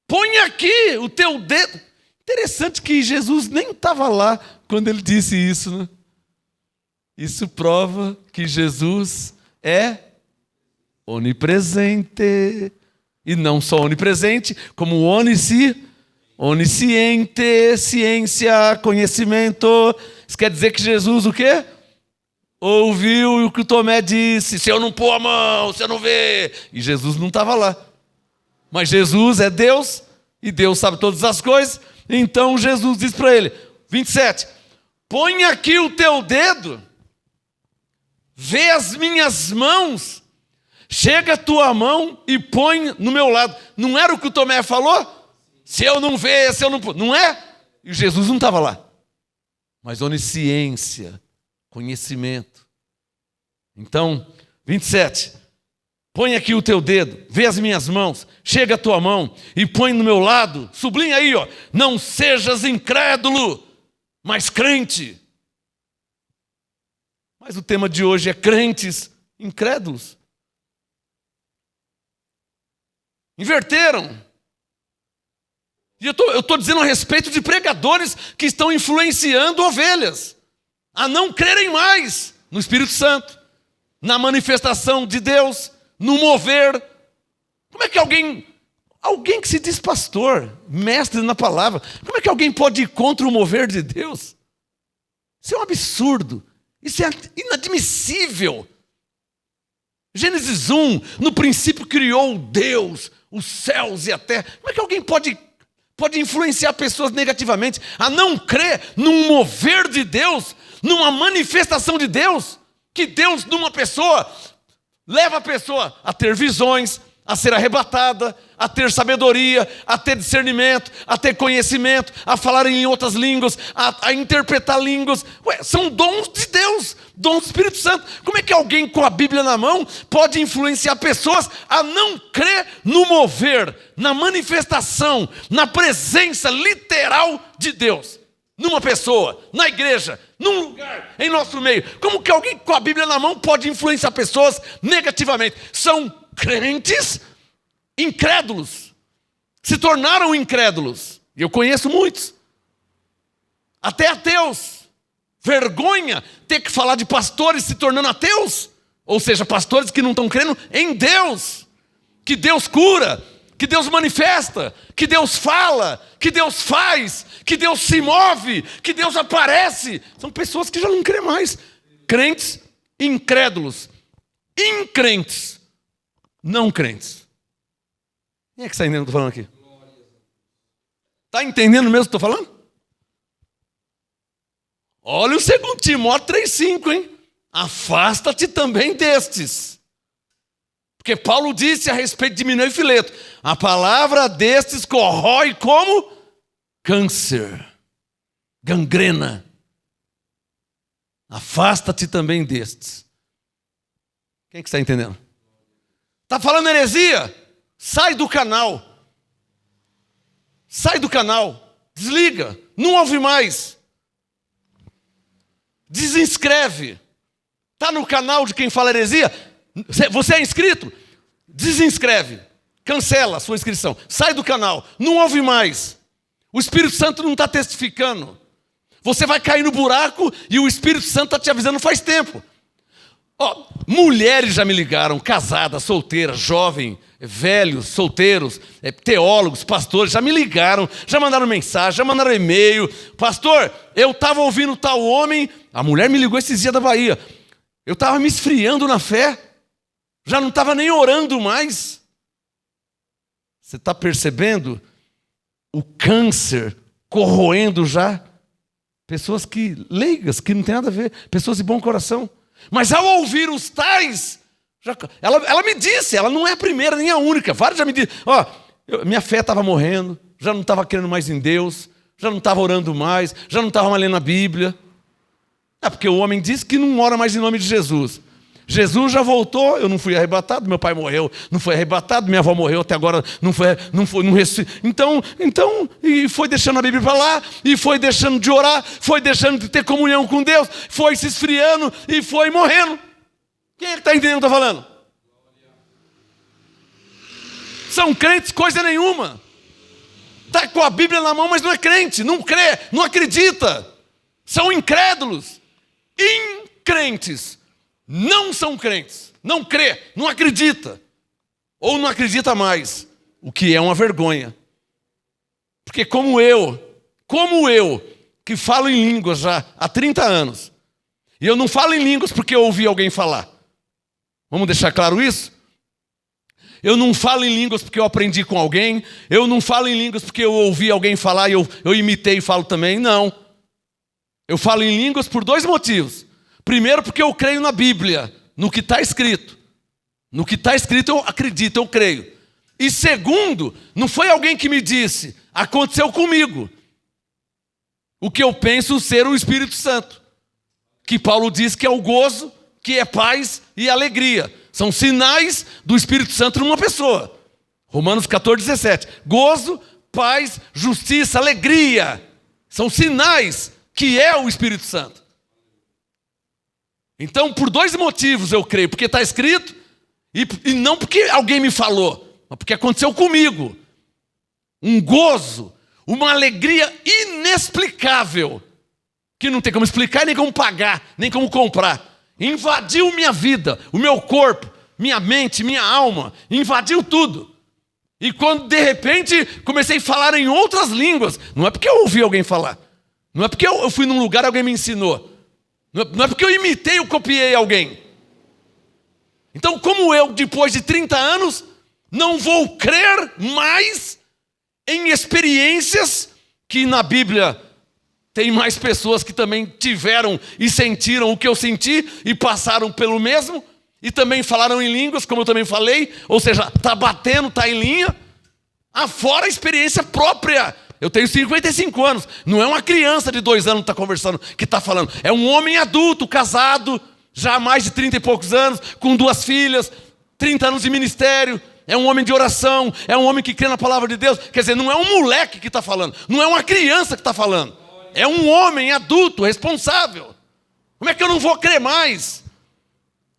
põe aqui o teu dedo. Interessante que Jesus nem estava lá quando ele disse isso, né? Isso prova que Jesus é onipresente. E não só onipresente, como onisciente, ciência, conhecimento. Isso quer dizer que Jesus o quê? Ouviu o que o Tomé disse: se eu não pôr a mão, se eu não ver. E Jesus não estava lá. Mas Jesus é Deus, e Deus sabe todas as coisas. Então Jesus diz para ele, 27, põe aqui o teu dedo, vê as minhas mãos, chega a tua mão e põe no meu lado. Não era o que o Tomé falou? Se eu não ver, se eu não... Não é? E Jesus não estava lá. Mas onisciência, conhecimento. Então, 27. Põe aqui o teu dedo, vê as minhas mãos, chega a tua mão e põe no meu lado. Sublinha aí, ó. Não sejas incrédulo, mas crente. Mas o tema de hoje é crentes incrédulos. Inverteram. E eu estou dizendo a respeito de pregadores que estão influenciando ovelhas a não crerem mais no Espírito Santo, na manifestação de Deus, no mover. Como é que alguém que se diz pastor, mestre na palavra, como é que alguém pode ir contra o mover de Deus? Isso é um absurdo, isso é inadmissível. Gênesis 1, no princípio criou Deus os céus e a terra. Como é que alguém pode influenciar pessoas negativamente a não crer num mover de Deus, numa manifestação de Deus, que Deus numa pessoa leva a pessoa a ter visões, a ser arrebatada, a ter sabedoria, a ter discernimento, a ter conhecimento, a falar em outras línguas, a interpretar línguas. São dons de Deus, dons do Espírito Santo. Como é que alguém com a Bíblia na mão pode influenciar pessoas a não crer no mover, na manifestação, na presença literal de Deus? Numa pessoa, na igreja, num lugar, em nosso meio. Como que alguém com a Bíblia na mão pode influenciar pessoas negativamente? São crentes incrédulos, se tornaram incrédulos. E eu conheço muitos, até ateus. Vergonha ter que falar de pastores se tornando ateus, ou seja, pastores que não estão crendo em Deus. que Deus cura, que Deus manifesta, que Deus fala, que Deus faz, que Deus se move, que Deus aparece. São pessoas que já não creem mais. Crentes incrédulos, increntes, não crentes. Quem é que está entendendo o que eu estou falando aqui? Está entendendo mesmo o que estou falando? Olha o 2 Timóteo 3,5, hein? Afasta-te também destes. Porque Paulo disse a respeito de Mineu e Fileto: a palavra destes corrói como câncer, gangrena. Afasta-te também destes. Quem que está entendendo? Está falando heresia? Sai do canal. Sai do canal. Desliga. Não ouve mais. Desinscreve. Está no canal de quem fala heresia? Você é inscrito? Desinscreve. Cancela a sua inscrição. Sai do canal. Não ouve mais. O Espírito Santo não está testificando. Você vai cair no buraco e o Espírito Santo está te avisando faz tempo. Mulheres já me ligaram, casadas, solteiras, jovens, velhos, solteiros, teólogos, pastores, já me ligaram, já mandaram mensagem, já mandaram e-mail. Pastor, eu estava ouvindo tal homem, a mulher me ligou esses dias da Bahia. Eu estava me esfriando na fé, já não estava nem orando mais. Você está percebendo o câncer corroendo já? Pessoas leigas, que não tem nada a ver, pessoas de bom coração. Mas ao ouvir os tais, ela me disse, ela não é a primeira nem a única, vários já me disseram, minha fé estava morrendo, já não estava crendo mais em Deus, já não estava orando mais, já não estava mais lendo a Bíblia. Porque o homem disse que não ora mais em nome de Jesus. Jesus já voltou, eu não fui arrebatado, meu pai morreu, não foi arrebatado, minha avó morreu até agora, não ressuscitou. Então, e foi deixando a Bíblia para lá, e foi deixando de orar, foi deixando de ter comunhão com Deus, foi se esfriando e foi morrendo. Quem é que está entendendo o que eu estou falando? São crentes coisa nenhuma. Está com a Bíblia na mão, mas não é crente, não crê, não acredita. São incrédulos, increntes. Não são crentes, não crê, não acredita, ou não acredita mais, o que é uma vergonha. Porque como eu, que falo em línguas já há 30 anos, e eu não falo em línguas porque eu ouvi alguém falar, vamos deixar claro isso? Eu não falo em línguas porque eu aprendi com alguém, eu não falo em línguas porque eu ouvi alguém falar e eu imitei e falo também, não. Eu falo em línguas por 2 motivos. Primeiro, porque eu creio na Bíblia, no que está escrito. No que está escrito eu acredito, eu creio. E segundo, não foi alguém que me disse, aconteceu comigo. O que eu penso ser o Espírito Santo. Que Paulo diz que é o gozo, que é paz e alegria. São sinais do Espírito Santo numa pessoa. Romanos 14:17. Gozo, paz, justiça, alegria. São sinais que é o Espírito Santo. Então, por 2 motivos eu creio. Porque está escrito e não porque alguém me falou, mas porque aconteceu comigo. Um gozo, uma alegria inexplicável, que não tem como explicar, nem como pagar, nem como comprar. Invadiu minha vida, o meu corpo, minha mente, minha alma, invadiu tudo. E quando de repente comecei a falar em outras línguas, não é porque eu ouvi alguém falar, não é porque eu fui num lugar e alguém me ensinou, não é porque eu imitei ou copiei alguém. Então, como eu, depois de 30 anos, não vou crer mais em experiências que na Bíblia tem mais pessoas que também tiveram e sentiram o que eu senti e passaram pelo mesmo e também falaram em línguas, como eu também falei, ou seja, está batendo, está em linha, afora a experiência própria. Eu tenho 55 anos, não é uma criança de 2 anos que está conversando, que está falando. É um homem adulto, casado, já há mais de 30 e poucos anos, com 2 filhas, 30 anos de ministério. É um homem de oração, é um homem que crê na palavra de Deus. Quer dizer, não é um moleque que está falando, não é uma criança que está falando. É um homem adulto, responsável. Como é que eu não vou crer mais?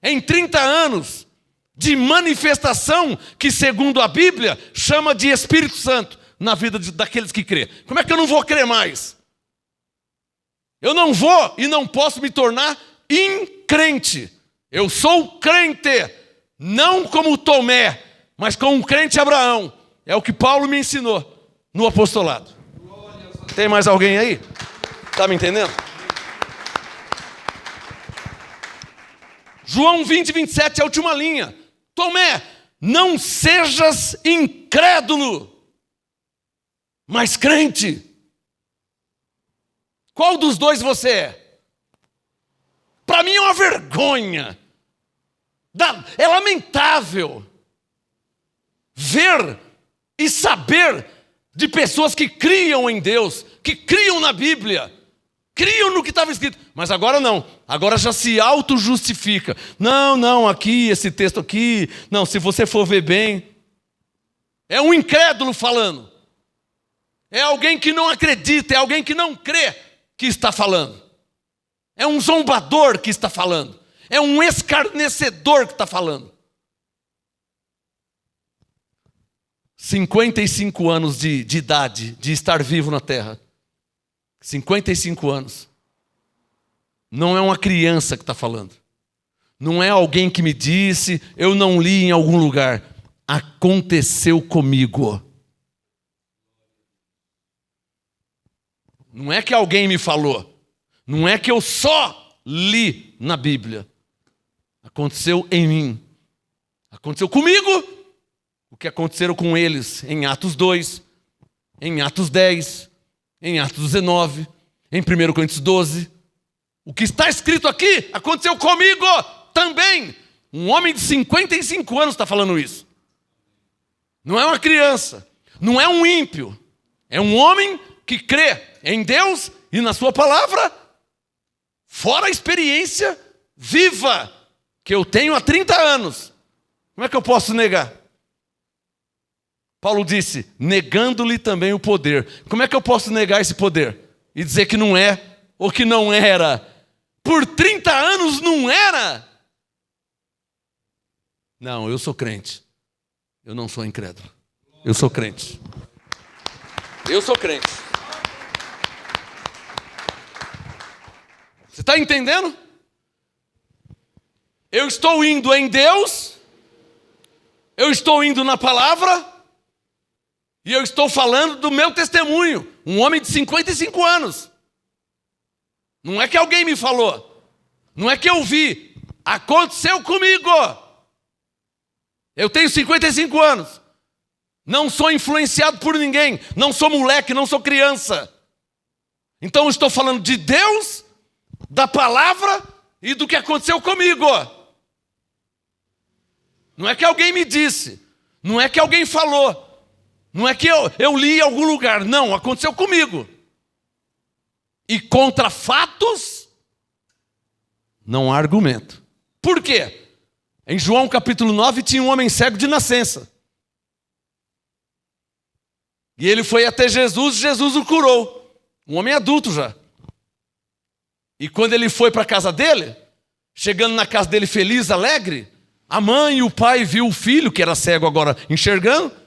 Em 30 anos de manifestação que, segundo a Bíblia, chama de Espírito Santo na vida daqueles que crê. Como é que eu não vou crer mais? Eu não vou e não posso me tornar incrente. Eu sou crente, não como Tomé, mas com um crente Abraão. É o que Paulo me ensinou no apostolado. Tem mais alguém aí? Está me entendendo? João 20, 27 é a última linha. Tomé, não sejas incrédulo, mas crente. Qual dos dois você é? Para mim é uma vergonha. É lamentável ver e saber de pessoas que criam em Deus, que criam na Bíblia, criam no que estava escrito, mas agora não, agora já se auto-justifica. Não, aqui, esse texto aqui, não, se você for ver bem, é um incrédulo falando, é alguém que não acredita, é alguém que não crê que está falando, é um zombador que está falando, é um escarnecedor que está falando. 55 anos de idade, de estar vivo na terra. 55 anos. Não é uma criança que está falando. Não é alguém que me disse, eu não li em algum lugar. Aconteceu comigo. Não é que alguém me falou. Não é que eu só li na Bíblia. Aconteceu em mim. Aconteceu comigo. O que aconteceram com eles em Atos 2, em Atos 10, em Atos 19, em 1 Coríntios 12. O que está escrito aqui aconteceu comigo também. Um homem de 55 anos está falando isso. Não é uma criança, não é um ímpio. É um homem que crê em Deus e na sua palavra, fora a experiência viva que eu tenho há 30 anos. Como é que eu posso negar? Paulo disse, negando-lhe também o poder. Como é que eu posso negar esse poder? E dizer que não é, ou que não era? Por 30 anos não era? Não, eu sou crente. Eu não sou incrédulo. Eu sou crente. Eu sou crente. Você está entendendo? Eu estou indo em Deus, eu estou indo na palavra, e eu estou falando do meu testemunho. Um homem de 55 anos. Não é que alguém me falou. Não é que eu vi. Aconteceu comigo. Eu tenho 55 anos. Não sou influenciado por ninguém. Não sou moleque, não sou criança. Então eu estou falando de Deus, da palavra e do que aconteceu comigo. Não é que alguém me disse. Não é que alguém falou. Não é que eu li em algum lugar. Não, aconteceu comigo. E contra fatos, não há argumento. Por quê? Em João capítulo 9 tinha um homem cego de nascença. E ele foi até Jesus, Jesus o curou. Um homem adulto já. E quando ele foi para a casa dele, chegando na casa dele feliz, alegre, a mãe e o pai viu o filho, que era cego agora, enxergando.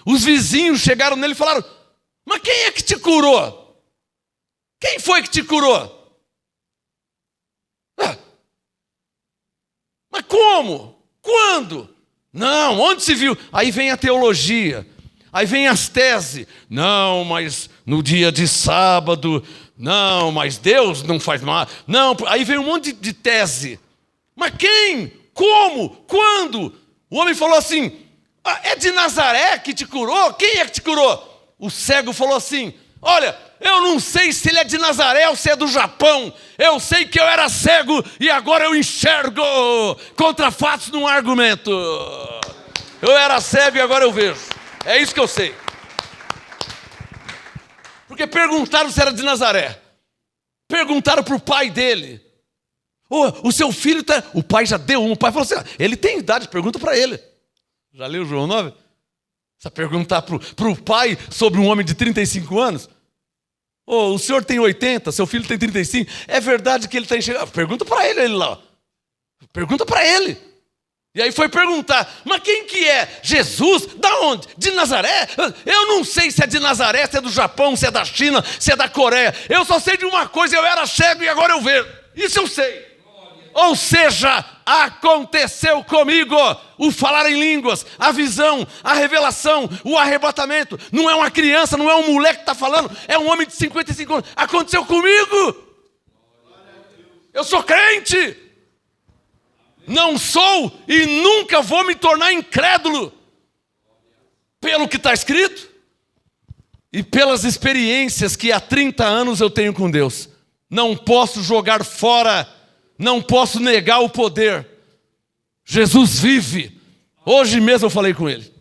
Os vizinhos chegaram nele e falaram, mas quem é que te curou? Quem foi que te curou? Mas como? Quando? Não, onde se viu? Aí vem a teologia, aí vem as teses. Não, mas no dia de sábado, não, mas Deus não faz mal. Não, aí vem um monte de tese. Mas quem? Como? Quando? O homem falou assim, é de Nazaré que te curou? Quem é que te curou? O cego falou assim, olha, eu não sei se ele é de Nazaré ou se é do Japão. Eu sei que eu era cego e agora eu enxergo. Contra fatos não há argumento. Eu era cego e agora eu vejo. É isso que eu sei. Porque perguntaram se era de Nazaré. Perguntaram para o pai dele. O seu filho está... O pai já deu um. O pai falou assim, ele tem idade, pergunta para ele. Já leu João 9? Você perguntar para o pai sobre um homem de 35 anos? O senhor tem 80, seu filho tem 35. É verdade que ele está enxergando? Pergunta para ele lá. Pergunta para ele. E aí foi perguntar, mas quem que é? Jesus? Da onde? De Nazaré? Eu não sei se é de Nazaré, se é do Japão, se é da China, se é da Coreia. Eu só sei de uma coisa, eu era cego e agora eu vejo. Isso eu sei. Ou seja, aconteceu comigo. O falar em línguas, a visão, a revelação, o arrebatamento. Não é uma criança, não é um moleque que está falando, é um homem de 55 anos. Aconteceu comigo. Eu sou crente. Não sou e nunca vou me tornar incrédulo. Pelo que está escrito e pelas experiências que há 30 anos eu tenho com Deus. Não posso jogar fora, não posso negar o poder. Jesus vive. Hoje mesmo eu falei com ele.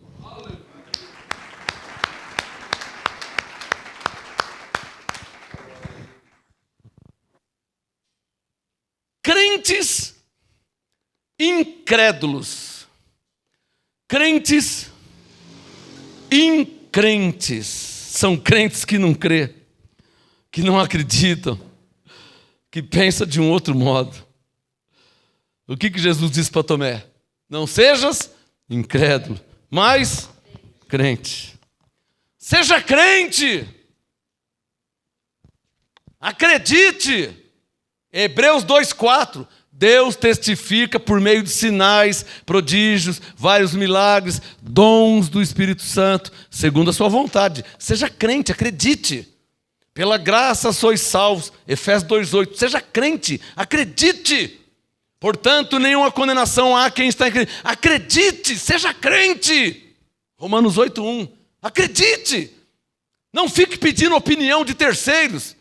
Crentes incrédulos. Crentes increntes. São crentes que não crê, que não acreditam, que pensam de um outro modo. O que Jesus disse para Tomé? Não sejas incrédulo, mas crente. Seja crente. Acredite. Hebreus 2:4. Deus testifica por meio de sinais, prodígios, vários milagres, dons do Espírito Santo, segundo a sua vontade. Seja crente, acredite. Pela graça sois salvos. Efésios 2:8. Seja crente, acredite. Portanto, nenhuma condenação há quem está em Cristo. Acredite, seja crente. Romanos 8:1. Acredite. Não fique pedindo opinião de terceiros.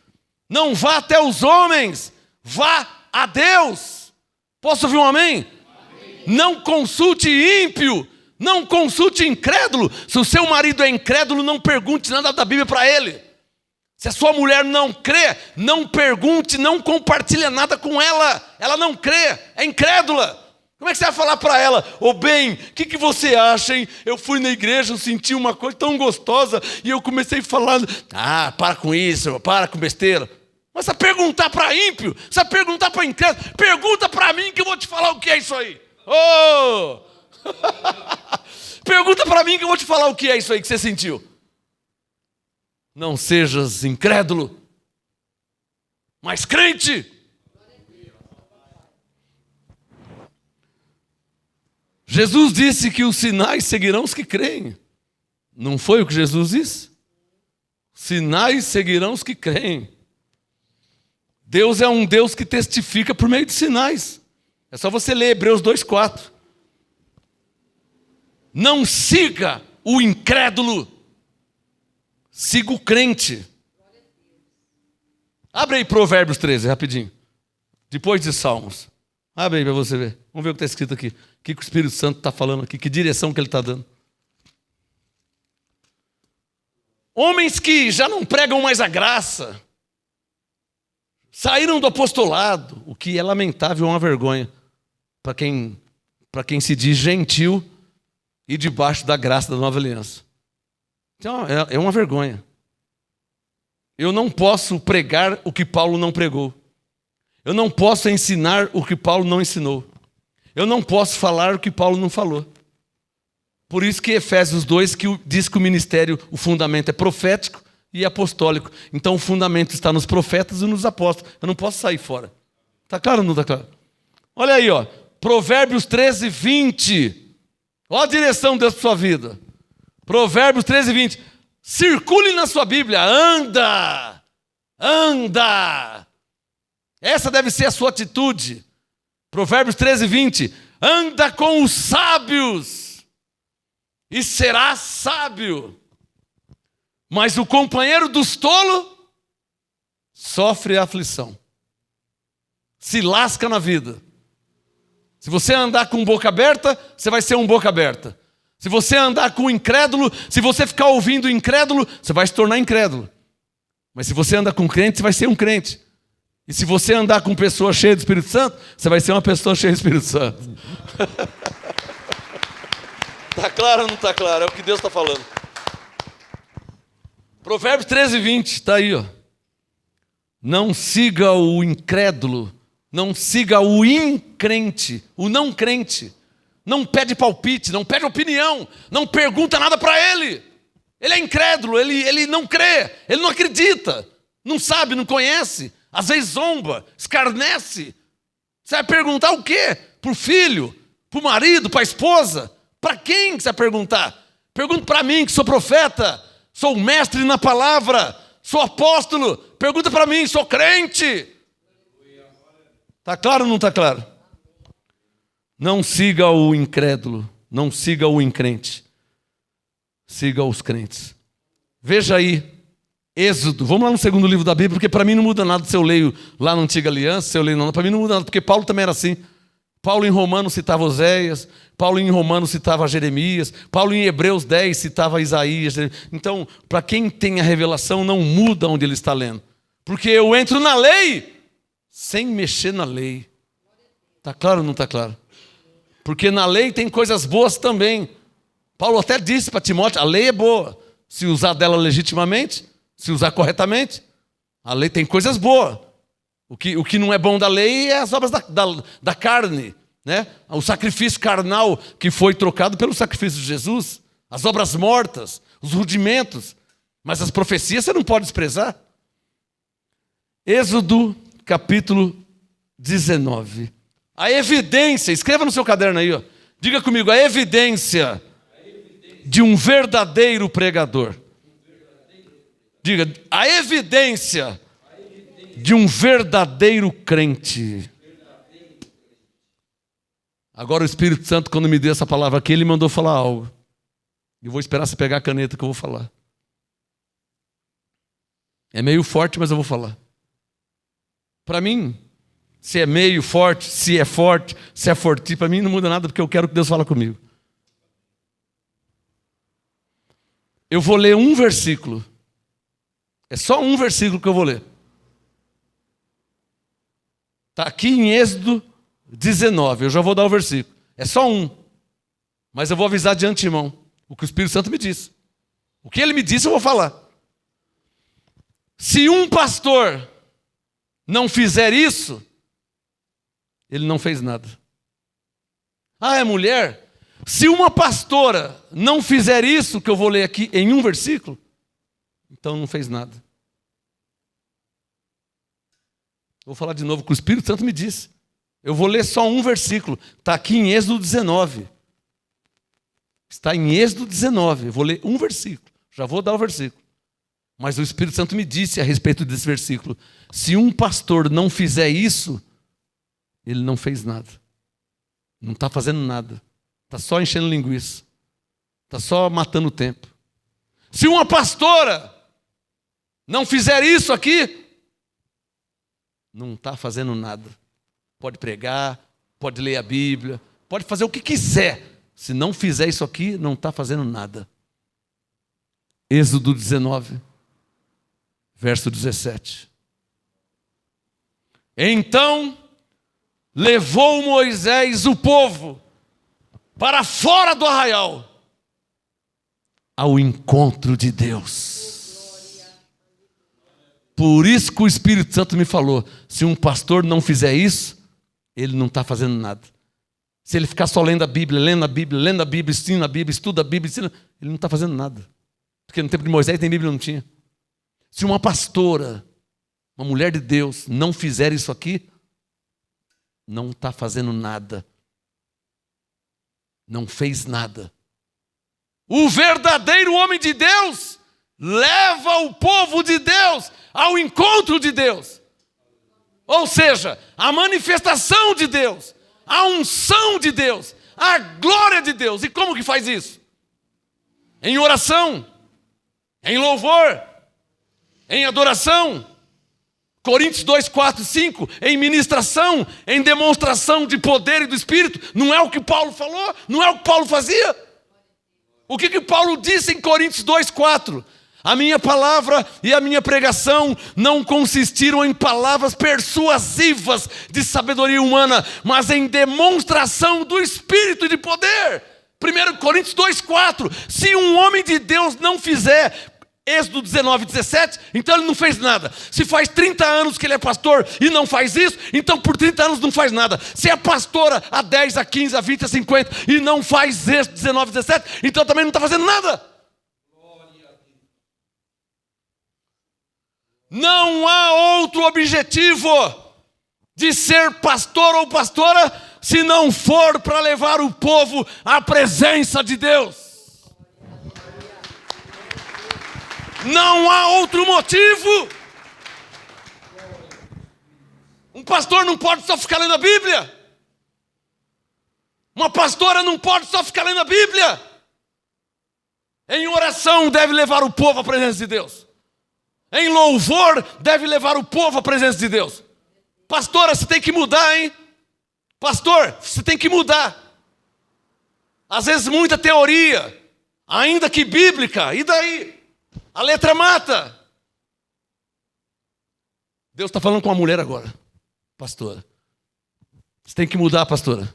Não vá até os homens. Vá a Deus. Posso ouvir um amém? Amém? Não consulte ímpio. Não consulte incrédulo. Se o seu marido é incrédulo, não pergunte nada da Bíblia para ele. Se a sua mulher não crê, não pergunte, não compartilhe nada com ela. Ela não crê, é incrédula. Como é que você vai falar para ela? Ô bem, o que você acha, hein? Eu fui na igreja, eu senti uma coisa tão gostosa e eu comecei a falar, para com isso, para com besteira. Mas você perguntar para ímpio, você perguntar para incrédulo, pergunta para mim que eu vou te falar o que é isso aí. Oh! Pergunta para mim que eu vou te falar o que é isso aí que você sentiu. Não sejas incrédulo, mas crente. Jesus disse que os sinais seguirão os que creem. Não foi o que Jesus disse? Sinais seguirão os que creem. Deus é um Deus que testifica por meio de sinais. É só você ler Hebreus 2:4. Não siga o incrédulo. Siga o crente. Abre aí Provérbios 13, rapidinho. Depois de Salmos. Abre aí para você ver. Vamos ver o que está escrito aqui. O que o Espírito Santo está falando aqui. Que direção que ele está dando. Homens que já não pregam mais a graça. Saíram do apostolado. O que é lamentável, é uma vergonha. Para quem se diz gentil e debaixo da graça da nova aliança. Então, é uma vergonha. Eu não posso pregar o que Paulo não pregou. Eu não posso ensinar o que Paulo não ensinou. Eu não posso falar o que Paulo não falou. Por isso que Efésios 2 diz que o ministério, o fundamento é profético e apostólico. Então o fundamento está nos profetas e nos apóstolos. Eu não posso sair fora. Está claro ou não está claro? Olha aí, ó. Provérbios 13:20. Olha a direção de Deus para a sua vida. Provérbios 13:20. Circule na sua Bíblia. Anda. Anda. Essa deve ser a sua atitude. Provérbios 13:20. Anda com os sábios e serás sábio. Mas o companheiro dos tolos sofre aflição. Se lasca na vida. Se você andar com boca aberta, você vai ser um boca aberta. Se você andar com incrédulo, se você ficar ouvindo incrédulo, você vai se tornar incrédulo. Mas se você andar com crente, você vai ser um crente. E se você andar com pessoa cheia do Espírito Santo, você vai ser uma pessoa cheia do Espírito Santo. Está claro ou não está claro? É o que Deus está falando. Provérbios 13:20, está aí, ó. Não siga o incrédulo, não siga o incrente, o não crente. Não pede palpite, não pede opinião, não pergunta nada para ele. Ele é incrédulo, ele não crê, ele não acredita, não sabe, não conhece, às vezes zomba, escarnece. Você vai perguntar o quê? para o filho, para o marido, para a esposa. Para quem que você vai perguntar? Pergunta para mim, que sou profeta, sou mestre na palavra, sou apóstolo. Pergunta para mim, sou crente. Está claro ou não está claro? Não siga o incrédulo, não siga o incrente. Siga os crentes. Veja aí, Êxodo. Vamos lá no segundo livro da Bíblia, porque para mim não muda nada se eu leio lá na Antiga Aliança, se eu leio não. Para mim não muda nada, porque Paulo também era assim. Paulo em Romanos citava Oséias, Paulo em Romanos citava Jeremias, Paulo em Hebreus 10 citava Isaías. Então, para quem tem a revelação, não muda onde ele está lendo. Porque eu entro na lei sem mexer na lei. Está claro ou não está claro? Porque na lei tem coisas boas também. Paulo até disse para Timóteo, a lei é boa. Se usar dela legitimamente, se usar corretamente, a lei tem coisas boas. O que não é bom da lei é as obras da carne, né? O sacrifício carnal que foi trocado pelo sacrifício de Jesus, as obras mortas, os rudimentos. Mas as profecias você não pode desprezar. Êxodo capítulo 19. A evidência, escreva no seu caderno aí, ó. Diga comigo, a evidência de um verdadeiro pregador. Diga, a evidência de um verdadeiro crente. Agora o Espírito Santo, quando me deu essa palavra aqui, ele mandou falar algo. Eu vou esperar você pegar a caneta que eu vou falar. É meio forte, mas eu vou falar. Para mim, se é meio forte, se é forte, se é forte, para mim não muda nada, porque eu quero que Deus fale comigo. Eu vou ler um versículo. É só um versículo que eu vou ler. Está aqui em Êxodo 19. Eu já vou dar o versículo. É só um. Mas eu vou avisar de antemão o que o Espírito Santo me disse. O que ele me disse eu vou falar. Se um pastor não fizer isso, ele não fez nada. Ah, é mulher? Se uma pastora não fizer isso que eu vou ler aqui em um versículo, então não fez nada. Vou falar de novo o que o Espírito Santo me disse. Eu vou ler só um versículo. Está aqui em Êxodo 19. Está em Êxodo 19. Eu vou ler um versículo. Já vou dar o versículo. Mas o Espírito Santo me disse a respeito desse versículo. Se um pastor não fizer isso, ele não fez nada. Não está fazendo nada. Está só enchendo linguiça. Está só matando o tempo. Se uma pastora não fizer isso aqui, não está fazendo nada. Pode pregar, pode ler a Bíblia, pode fazer o que quiser. Se não fizer isso aqui, não está fazendo nada. Êxodo 19, verso 17. Então levou Moisés o povo para fora do arraial, ao encontro de Deus. Por isso que o Espírito Santo me falou, se um pastor não fizer isso, ele não está fazendo nada. Se ele ficar só lendo a Bíblia, ensina a Bíblia, estuda a Bíblia, ensina, ele não está fazendo nada. Porque no tempo de Moisés nem Bíblia não tinha. Se uma pastora, uma mulher de Deus, não fizer isso aqui, não está fazendo nada. Não fez nada. O verdadeiro homem de Deus leva o povo de Deus ao encontro de Deus. Ou seja, a manifestação de Deus, a unção de Deus, a glória de Deus. E como que faz isso? Em oração, em louvor, em adoração. Coríntios 2, 4, 5, em ministração, em demonstração de poder e do Espírito. Não é o que Paulo falou? Não é o que Paulo fazia? O que Paulo disse em Coríntios 2, 4? A minha palavra e a minha pregação não consistiram em palavras persuasivas de sabedoria humana, mas em demonstração do Espírito e de poder. 1 Coríntios 2, 4. Se um homem de Deus não fizer, Êxodo 19, 17, então ele não fez nada. Se faz 30 anos que ele é pastor e não faz isso, então por 30 anos não faz nada. Se é pastora há 10, a 15, a 20, a 50 e não faz Êxodo 19, 17, então também não está fazendo nada. Não há outro objetivo de ser pastor ou pastora se não for para levar o povo à presença de Deus. Não há outro motivo. Um pastor não pode só ficar lendo a Bíblia. Uma pastora não pode só ficar lendo a Bíblia. Em oração deve levar o povo à presença de Deus. Em louvor deve levar o povo à presença de Deus. Pastora, você tem que mudar, hein? Pastor, você tem que mudar. Às vezes muita teoria, ainda que bíblica, e daí? A letra mata. Deus está falando com a mulher agora. Pastora, você tem que mudar, pastora.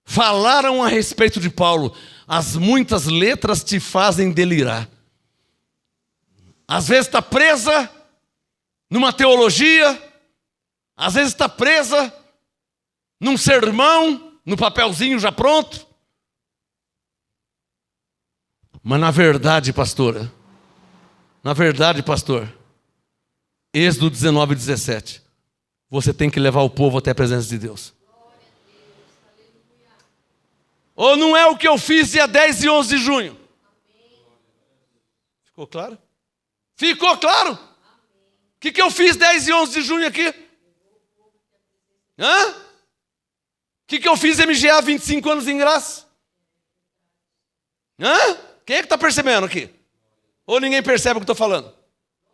Falaram a respeito de Paulo. As muitas letras te fazem delirar. Às vezes está presa numa teologia, às vezes está presa num sermão, no papelzinho já pronto. Mas na verdade, pastor, Êxodo 19:17, você tem que levar o povo até a presença de Deus. Ou não é o que eu fiz dia 10 e 11 de junho? Ficou claro? Ficou claro? O que eu fiz 10 e 11 de junho aqui? Hã? O que eu fiz MGA 25 anos em graça? Hã? Quem é que está percebendo aqui? Ou ninguém percebe o que estou falando?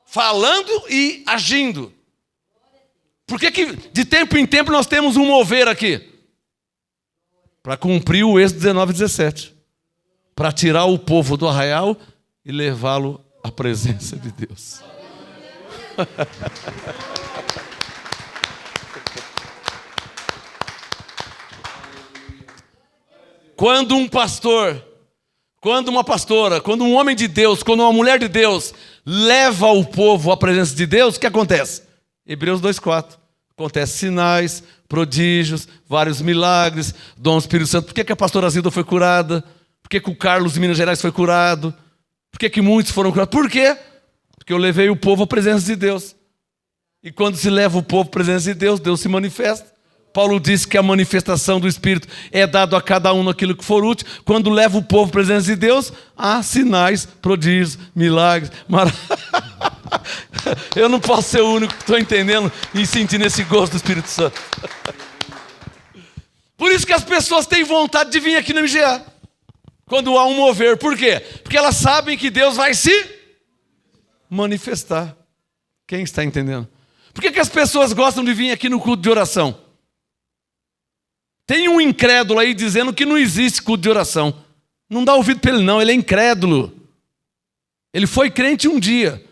Falando e agindo. Por que de tempo em tempo nós temos um mover aqui? Para cumprir o Êxodo 19:17. Para tirar o povo do arraial e levá-lo à presença de Deus. Quando um pastor, quando uma pastora, quando um homem de Deus, quando uma mulher de Deus leva o povo à presença de Deus, o que acontece? Hebreus 2:4. Acontece sinais, prodígios, vários milagres, dom do Espírito Santo. Por que a pastora Zilda foi curada? Por que o Carlos de Minas Gerais foi curado? Por que muitos foram curados? Por quê? Porque eu levei o povo à presença de Deus. E quando se leva o povo à presença de Deus, Deus se manifesta. Paulo disse que a manifestação do Espírito é dado a cada um naquilo que for útil. Quando leva o povo à presença de Deus, há sinais, prodígios, milagres, maravilhas. Eu não posso ser o único que estou entendendo e sentindo esse gosto do Espírito Santo. Por isso que as pessoas têm vontade de vir aqui no MGA. Quando há um mover. Por quê? Porque elas sabem que Deus vai se manifestar. Quem está entendendo? Por que as pessoas gostam de vir aqui no culto de oração? Tem um incrédulo aí dizendo que não existe culto de oração. Não dá ouvido para ele não, ele é incrédulo. Ele foi crente um dia.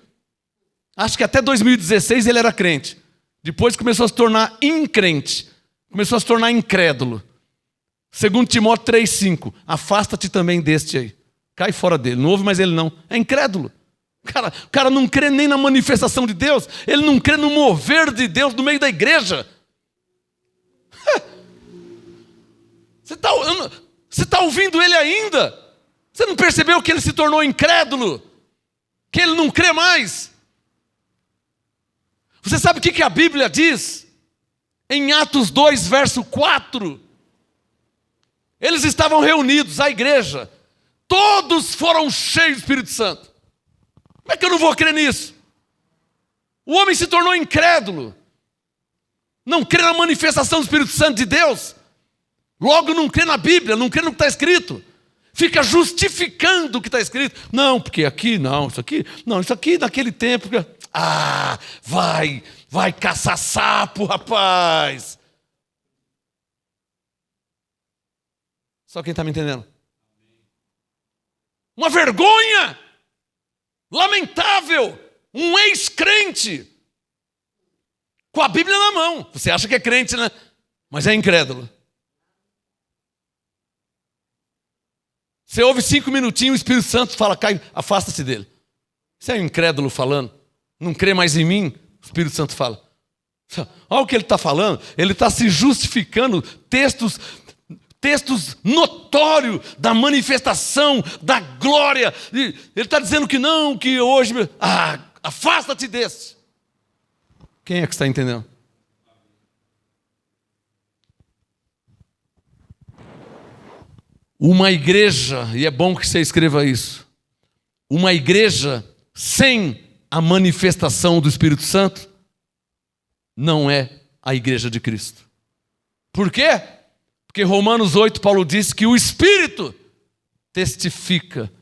Acho que até 2016 ele era crente. Depois começou a se tornar incrente. Começou a se tornar incrédulo. 2 Timóteo 3,5. Afasta-te também deste aí. Cai fora dele. Não ouve mais ele não. É incrédulo. O cara não crê nem na manifestação de Deus. Ele não crê no mover de Deus no meio da igreja. Você está ouvindo ele ainda? Você não percebeu que ele se tornou incrédulo? Que ele não crê mais? Você sabe o que a Bíblia diz? Em Atos 2, verso 4. Eles estavam reunidos, a igreja. Todos foram cheios do Espírito Santo. Como é que eu não vou crer nisso? O homem se tornou incrédulo. Não crê na manifestação do Espírito Santo de Deus. Logo não crê na Bíblia, não crê no que está escrito. Fica justificando o que está escrito. Não, porque aqui não, isso aqui naquele tempo. Ah, vai caçar sapo, rapaz. Só quem está me entendendo? Uma vergonha, lamentável, um ex-crente, com a Bíblia na mão. Você acha que é crente, né? Mas é incrédulo. Você ouve 5 minutinhos, o Espírito Santo fala, cai, afasta-se dele. Isso é um incrédulo falando. Não crê mais em mim? O Espírito Santo fala. Olha o que ele está falando. Ele está se justificando. Textos notórios da manifestação, da glória. Ele está dizendo que não, que hoje... afasta-te desse. Quem é que está entendendo? Uma igreja, e é bom que você escreva isso, uma igreja sem a manifestação do Espírito Santo não é a igreja de Cristo. Por quê? Porque Romanos 8, Paulo diz que o Espírito testifica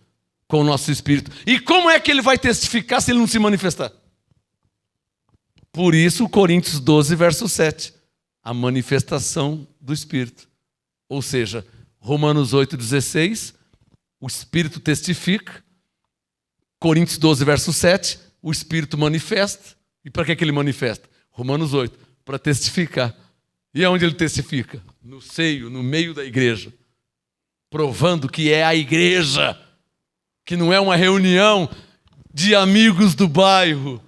com o nosso espírito. E como é que ele vai testificar se ele não se manifestar? Por isso, Coríntios 12, verso 7. A manifestação do Espírito. Ou seja, Romanos 8, 16, o Espírito testifica. Coríntios 12, verso 7, o Espírito manifesta. E para que ele manifesta? Romanos 8, para testificar. E aonde ele testifica? No seio, no meio da igreja. Provando que é a igreja, que não é uma reunião de amigos do bairro,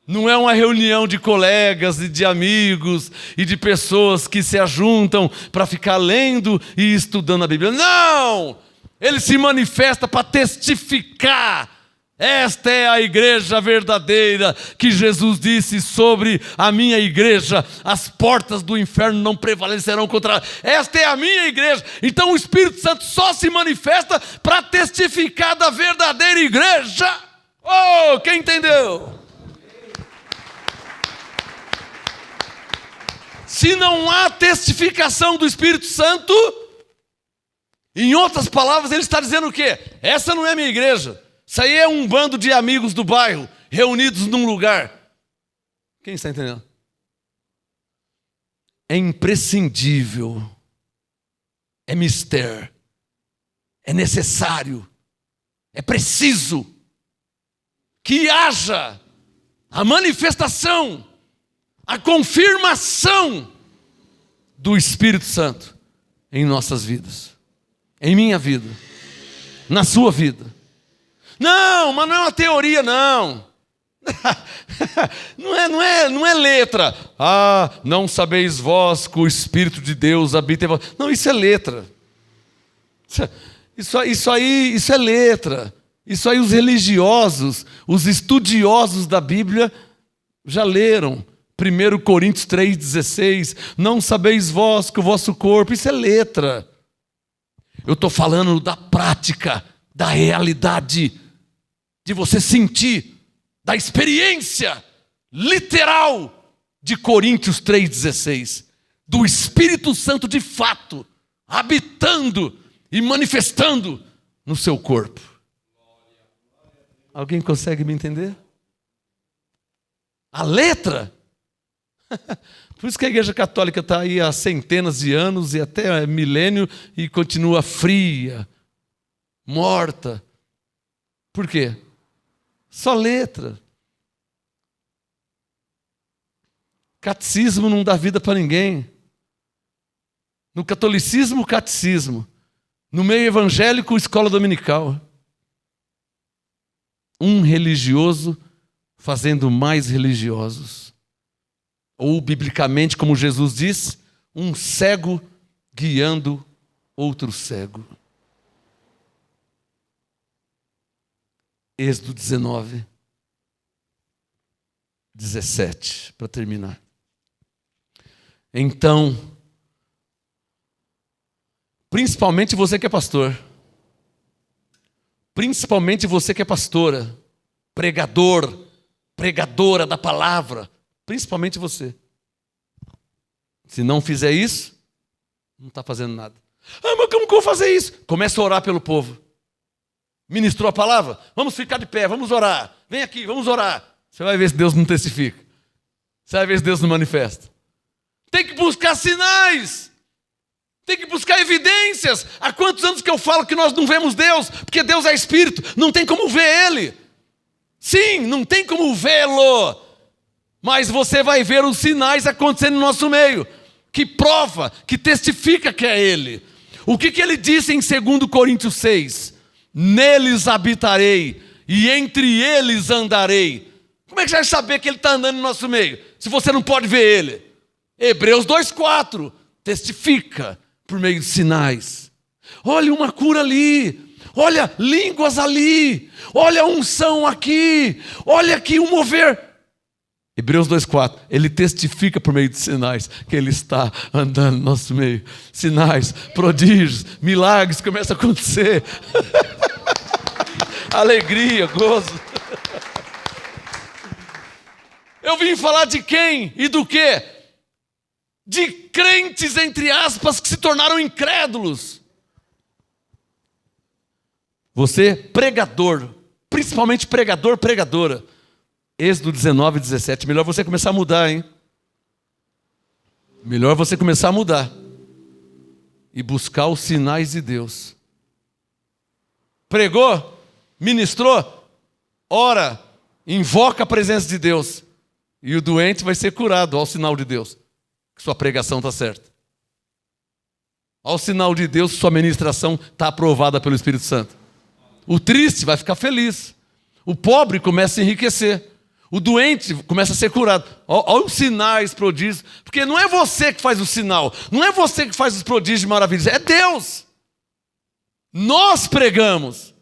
não é uma reunião de colegas e de amigos e de pessoas que se ajuntam para ficar lendo e estudando a Bíblia. Não! Ele se manifesta para testificar. Esta é a igreja verdadeira que Jesus disse sobre a minha igreja. As portas do inferno não prevalecerão contra ela. Esta é a minha igreja. Então o Espírito Santo só se manifesta para testificar da verdadeira igreja. Oh, quem entendeu? Se não há testificação do Espírito Santo, em outras palavras, ele está dizendo o quê? Essa não é a minha igreja. Isso aí é um bando de amigos do bairro, reunidos num lugar. Quem está entendendo? É imprescindível, é mister, é necessário, é preciso que haja a manifestação, a confirmação do Espírito Santo em nossas vidas, em minha vida, na sua vida. Não, mas não é uma teoria, não. Não é letra. Ah, não sabeis vós que o Espírito de Deus habita em vós. Não, isso é letra. Isso é letra. Isso aí os religiosos, os estudiosos da Bíblia já leram. 1 Coríntios 3,16. Não sabeis vós que o vosso corpo, isso é letra. Eu estou falando da prática, da realidade, de você sentir, da experiência literal de Coríntios 3,16, do Espírito Santo de fato, habitando e manifestando no seu corpo. Alguém consegue me entender? A letra. Por isso que a Igreja Católica está aí há centenas de anos e até milênio e continua fria, morta. Por quê? Só letra. Catecismo não dá vida para ninguém. No catolicismo, catecismo. No meio evangélico, escola dominical. Um religioso fazendo mais religiosos. Ou, biblicamente, como Jesus diz, um cego guiando outro cego. Êxodo 19, 17, para terminar. Então, principalmente você que é pastor, principalmente você que é pastora, pregador, pregadora da palavra, principalmente você. Se não fizer isso, não está fazendo nada. Ah, mas como que eu vou fazer isso? Começa a orar pelo povo. Ministrou a palavra? Vamos ficar de pé, vamos orar. Vem aqui, vamos orar. Você vai ver se Deus não testifica. Você vai ver se Deus não manifesta. Tem que buscar sinais. Tem que buscar evidências. Há quantos anos que eu falo que nós não vemos Deus? Porque Deus é Espírito, não tem como ver Ele. Sim, não tem como vê-lo. Mas você vai ver os sinais acontecendo no nosso meio. Que prova, que testifica que é Ele. O que Ele disse em 2 Coríntios 6? Neles habitarei e entre eles andarei. Como é que você vai saber que Ele está andando no nosso meio, se você não pode ver Ele? Hebreus 2,4 testifica por meio de sinais. Olha uma cura ali, olha línguas ali, olha a unção aqui, olha aqui o mover. Hebreus 2,4, ele testifica por meio de sinais que ele está andando no nosso meio. Sinais, prodígios, milagres começam a acontecer. Alegria, gozo. Eu vim falar de quem e do quê? De crentes, entre aspas, que se tornaram incrédulos. Você, pregador, principalmente pregador, pregadora. Êxodo 19, 17. Melhor você começar a mudar, hein? Melhor você começar a mudar. E buscar os sinais de Deus. Pregou? Ministrou? Ora, invoca a presença de Deus. E o doente vai ser curado ao sinal de Deus. Que sua pregação está certa. Ao sinal de Deus, sua ministração está aprovada pelo Espírito Santo. O triste vai ficar feliz. O pobre começa a enriquecer. O doente começa a ser curado. Olha os sinais, prodígios. Porque não é você que faz o sinal. Não é você que faz os prodígios e maravilhas. É Deus. Nós pregamos.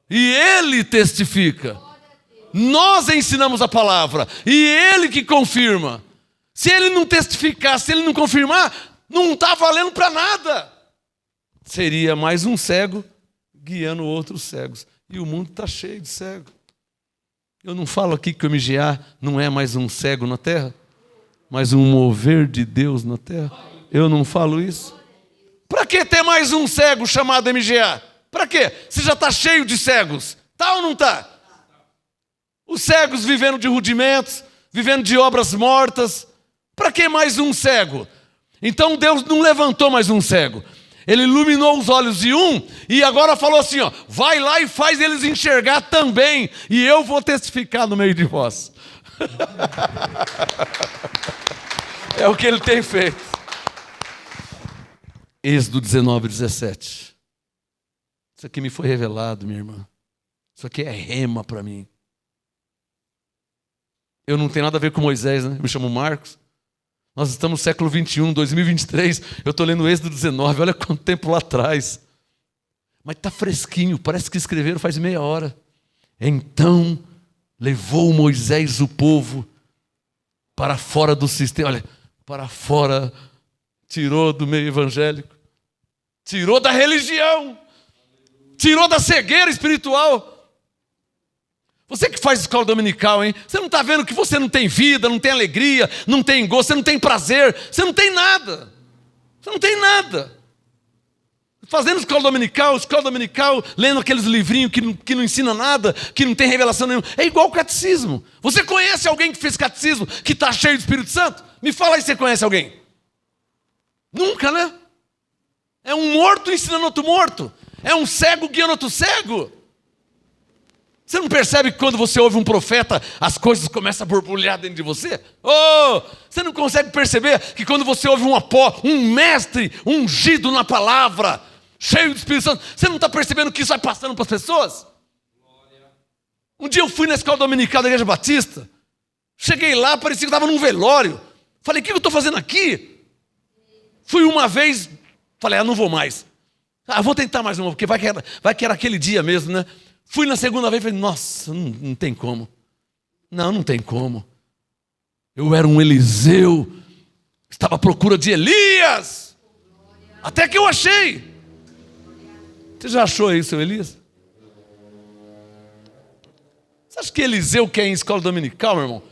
E Ele testifica. Nós ensinamos a palavra. E Ele que confirma. Se Ele não testificar, se Ele não confirmar, não está valendo para nada. Seria mais um cego guiando outros cegos. E o mundo está cheio de cegos. Eu não falo aqui que o MGA não é mais um cego na terra, mas um mover de Deus na terra. Eu não falo isso. Para que ter mais um cego chamado MGA? Para quê? Você já está cheio de cegos. Tá ou não está? Os cegos vivendo de rudimentos, vivendo de obras mortas. Para que mais um cego? Então Deus não levantou mais um cego. Ele iluminou os olhos de um e agora falou assim, ó, vai lá e faz eles enxergar também, e eu vou testificar no meio de vós. É o que ele tem feito. Êxodo 19, 17. Isso aqui me foi revelado, minha irmã. Isso aqui é rema para mim. Eu não tenho nada a ver com Moisés, né? Eu me chamo Marcos. Nós estamos no século 21, 2023, eu estou lendo Êxodo 19, olha quanto tempo lá atrás. Mas está fresquinho, parece que escreveram faz meia hora. Então levou Moisés o povo para fora do sistema, olha, para fora, tirou do meio evangélico, tirou da religião, tirou da cegueira espiritual. Você que faz escola dominical, hein? Você não está vendo que você não tem vida, não tem alegria, não tem gosto, você não tem prazer, você não tem nada. Você não tem nada. Fazendo escola dominical, lendo aqueles livrinhos que não ensina nada, que não tem revelação nenhuma. É igual o catecismo. Você conhece alguém que fez catecismo, que está cheio do Espírito Santo? Me fala aí se você conhece alguém. Nunca, né? É um morto ensinando outro morto. É um cego guiando outro cego. Você não percebe que quando você ouve um profeta, as coisas começam a borbulhar dentro de você? Oh, você não consegue perceber que quando você ouve um mestre ungido na palavra, cheio do Espírito Santo, você não está percebendo que isso vai passando para as pessoas? Um dia eu fui na escola dominical da Igreja Batista, cheguei lá, parecia que eu estava num velório. Falei, o que eu estou fazendo aqui? Fui uma vez, falei, não vou mais. Vou tentar mais uma, porque vai que era aquele dia mesmo, né? Fui na segunda vez e falei, nossa, não tem como. Não tem como. Eu era um Eliseu, estava à procura de Elias. Até que eu achei. Você já achou aí, seu Elias? Você acha que Eliseu quer ir em escola dominical, meu irmão?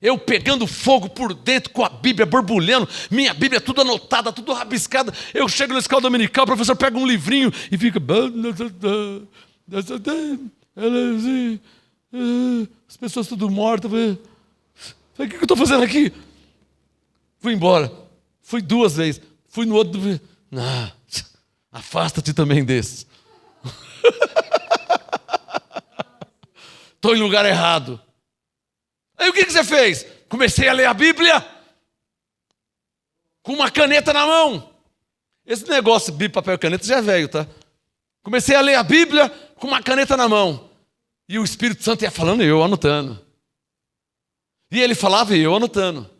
Eu pegando fogo por dentro com a Bíblia, borbulhando, minha Bíblia tudo anotada, tudo rabiscada. Eu chego na escola dominical, o professor pega um livrinho e fica... As pessoas tudo mortas. Falei, o que eu estou fazendo aqui? Fui embora. Fui 2 vezes. Fui no outro. Afasta-te também desses. Estou em lugar errado. Aí o que você fez? Comecei a ler a Bíblia com uma caneta na mão. Esse negócio de papel e caneta já é velho, tá? Comecei a ler a Bíblia com uma caneta na mão. E o Espírito Santo ia falando e eu anotando. E ele falava e eu anotando.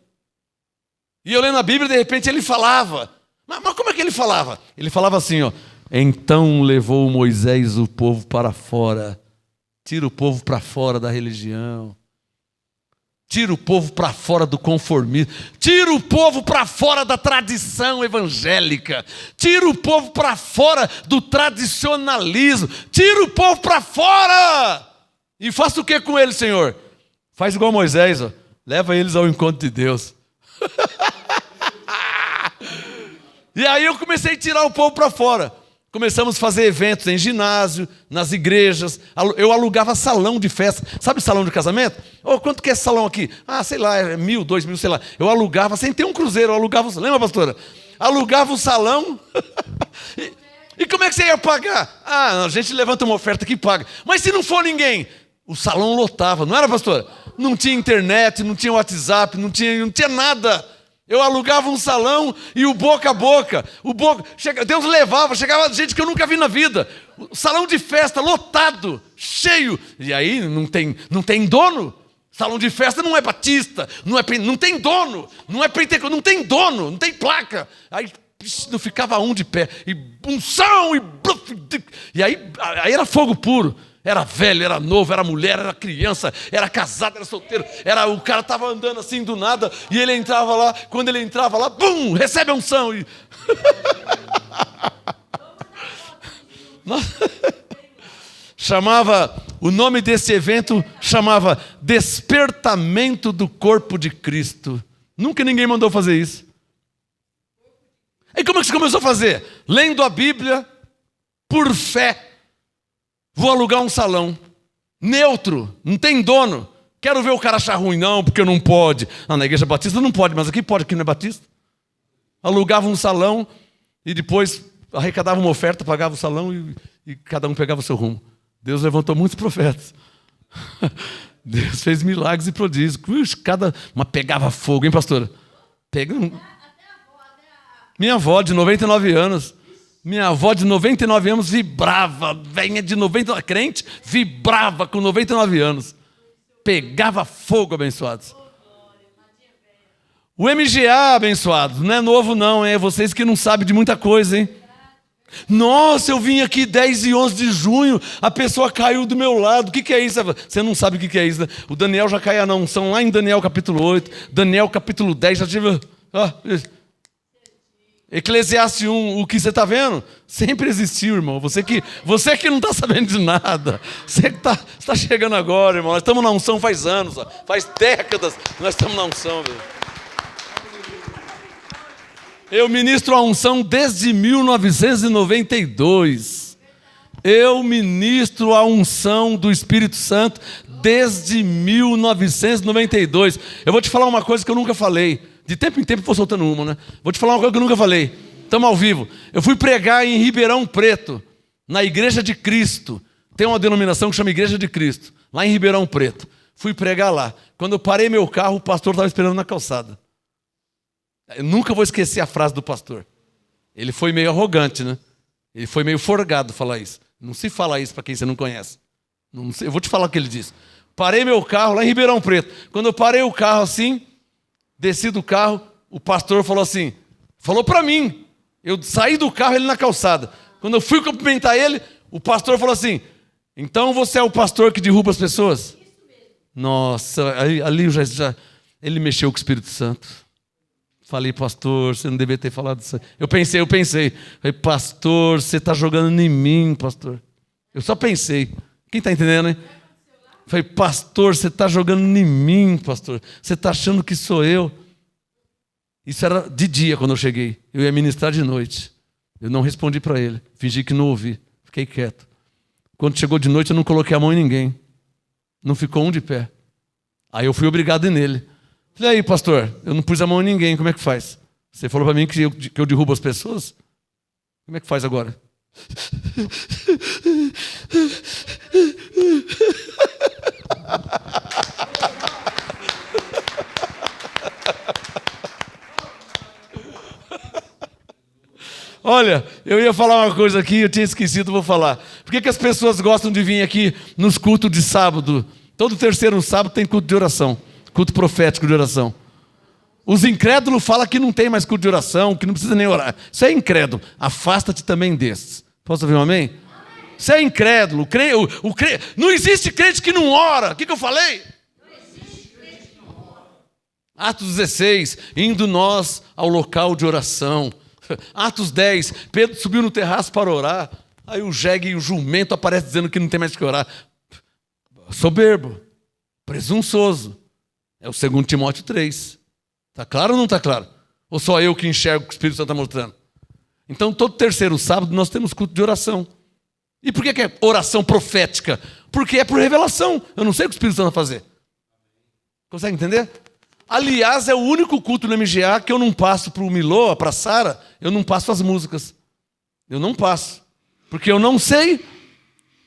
E eu lendo a Bíblia, de repente ele falava. Mas como é que ele falava? Ele falava assim, ó. Então levou Moisés o povo para fora. Tira o povo para fora da religião. Tira o povo para fora do conformismo. Tira o povo para fora da tradição evangélica. Tira o povo para fora do tradicionalismo. Tira o povo para fora. E faça o que com eles, Senhor? Faz igual Moisés, ó. Leva eles ao encontro de Deus. E aí eu comecei a tirar o povo para fora. Começamos a fazer eventos em ginásio, nas igrejas. Eu alugava salão de festa. Sabe salão de casamento? Oh, quanto que é esse salão aqui? Ah, sei lá, é 1.000, 2.000, sei lá. Eu alugava, sem ter um cruzeiro, eu alugava. Lembra, pastora? Alugava o salão. E como é que você ia pagar? Ah, a gente levanta uma oferta que paga. Mas se não for ninguém, o salão lotava, não era, pastora? Não tinha internet, não tinha WhatsApp, não tinha nada. Eu alugava um salão e o boca a boca. Deus levava, chegava gente que eu nunca vi na vida. O salão de festa lotado, cheio. E aí não tem dono. Salão de festa não é batista, não tem dono, não é pentecostal, não tem dono, não tem placa. Aí não ficava um de pé. E unção, e aí era fogo puro. Era velho, era novo, era mulher, era criança, era casado, era solteiro. O cara estava andando assim do nada e ele entrava lá. Quando ele entrava lá, bum, recebe a unção. E... o nome desse evento chamava Despertamento do Corpo de Cristo. Nunca ninguém mandou fazer isso. E como é que você começou a fazer? Lendo a Bíblia, por fé. Vou alugar um salão, neutro, não tem dono. Quero ver o cara achar ruim, não, porque não pode. Não, na igreja batista não pode, mas aqui pode, aqui não é batista. Alugava um salão e depois arrecadava uma oferta, pagava o salão e cada um pegava o seu rumo. Deus levantou muitos profetas. Deus fez milagres e prodígios. Mas pegava fogo, hein, pastora? Minha avó, de 99 anos... Minha avó de 99 anos vibrava, velha de 99, crente, vibrava com 99 anos. Pegava fogo, abençoados. O MGA, abençoados, não é novo não, é vocês que não sabem de muita coisa, hein? Nossa, eu vim aqui 10 e 11 de junho, a pessoa caiu do meu lado, o que é isso? Você não sabe o que é isso, né? O Daniel já caiu na unção lá em Daniel capítulo 8, Daniel capítulo 10, já tive... Eclesiastes 1, o que você está vendo? Sempre existiu, irmão. Você que não está sabendo de nada. Você que está chegando agora, irmão. Nós estamos na unção faz anos, ó. Faz décadas que nós estamos na unção. Velho. Eu ministro a unção desde 1992. Eu ministro a unção do Espírito Santo desde 1992. Eu vou te falar uma coisa que eu nunca falei. De tempo em tempo eu vou soltando uma, né? Vou te falar uma coisa que eu nunca falei. Estamos ao vivo. Eu fui pregar em Ribeirão Preto, na Igreja de Cristo. Tem uma denominação que chama Igreja de Cristo, lá em Ribeirão Preto. Fui pregar lá. Quando eu parei meu carro, o pastor estava esperando na calçada. Eu nunca vou esquecer a frase do pastor. Ele foi meio arrogante, né? Ele foi meio forgado falar isso. Não se fala isso para quem você não conhece. Não sei, eu vou te falar o que ele disse. Parei meu carro lá em Ribeirão Preto. Quando eu parei o carro assim... Desci do carro, o pastor falou assim, falou para mim, eu saí do carro, ele na calçada. Quando eu fui cumprimentar ele, o pastor falou assim, então você é o pastor que derruba as pessoas? Nossa, ali ele mexeu com o Espírito Santo. Falei, pastor, você não deveria ter falado isso. Eu pensei. Falei, pastor, você está jogando em mim, pastor. Eu só pensei. Quem está entendendo, hein? Falei, pastor, você está jogando em mim, pastor. Você está achando que sou eu. Isso era de dia quando eu cheguei. Eu ia ministrar de noite. Eu não respondi para ele. Fingi que não ouvi. Fiquei quieto. Quando chegou de noite, eu não coloquei a mão em ninguém. Não ficou um de pé. Aí eu fui obrigado a ir nele. Falei, aí, pastor, eu não pus a mão em ninguém. Como é que faz? Você falou para mim que eu derrubo as pessoas? Como é que faz agora? Olha, eu ia falar uma coisa aqui, eu tinha esquecido, vou falar. Por que as pessoas gostam de vir aqui nos cultos de sábado? Todo terceiro sábado tem culto de oração, culto profético de oração. Os incrédulos falam que não tem mais culto de oração, que não precisa nem orar. Você é incrédulo, afasta-te também destes. Posso ouvir um amém? Você é incrédulo, não existe crente que não ora. O que eu falei? Não existe crente que não Atos 16, indo nós ao local de oração. Atos 10, Pedro subiu no terraço para orar. Aí o jegue e o jumento aparecem dizendo que não tem mais que orar. Soberbo, presunçoso. É o 2 Timóteo 3. Está claro ou não está claro? Ou só eu que enxergo o que o Espírito Santo está mostrando? Então, todo terceiro sábado nós temos culto de oração. E por que é oração profética? Porque é por revelação. Eu não sei o que o Espírito Santo vai fazer. Consegue entender? Aliás, é o único culto no MGA que eu não passo para o Miloa, para a Sara, eu não passo as músicas. Eu não passo. Porque eu não sei.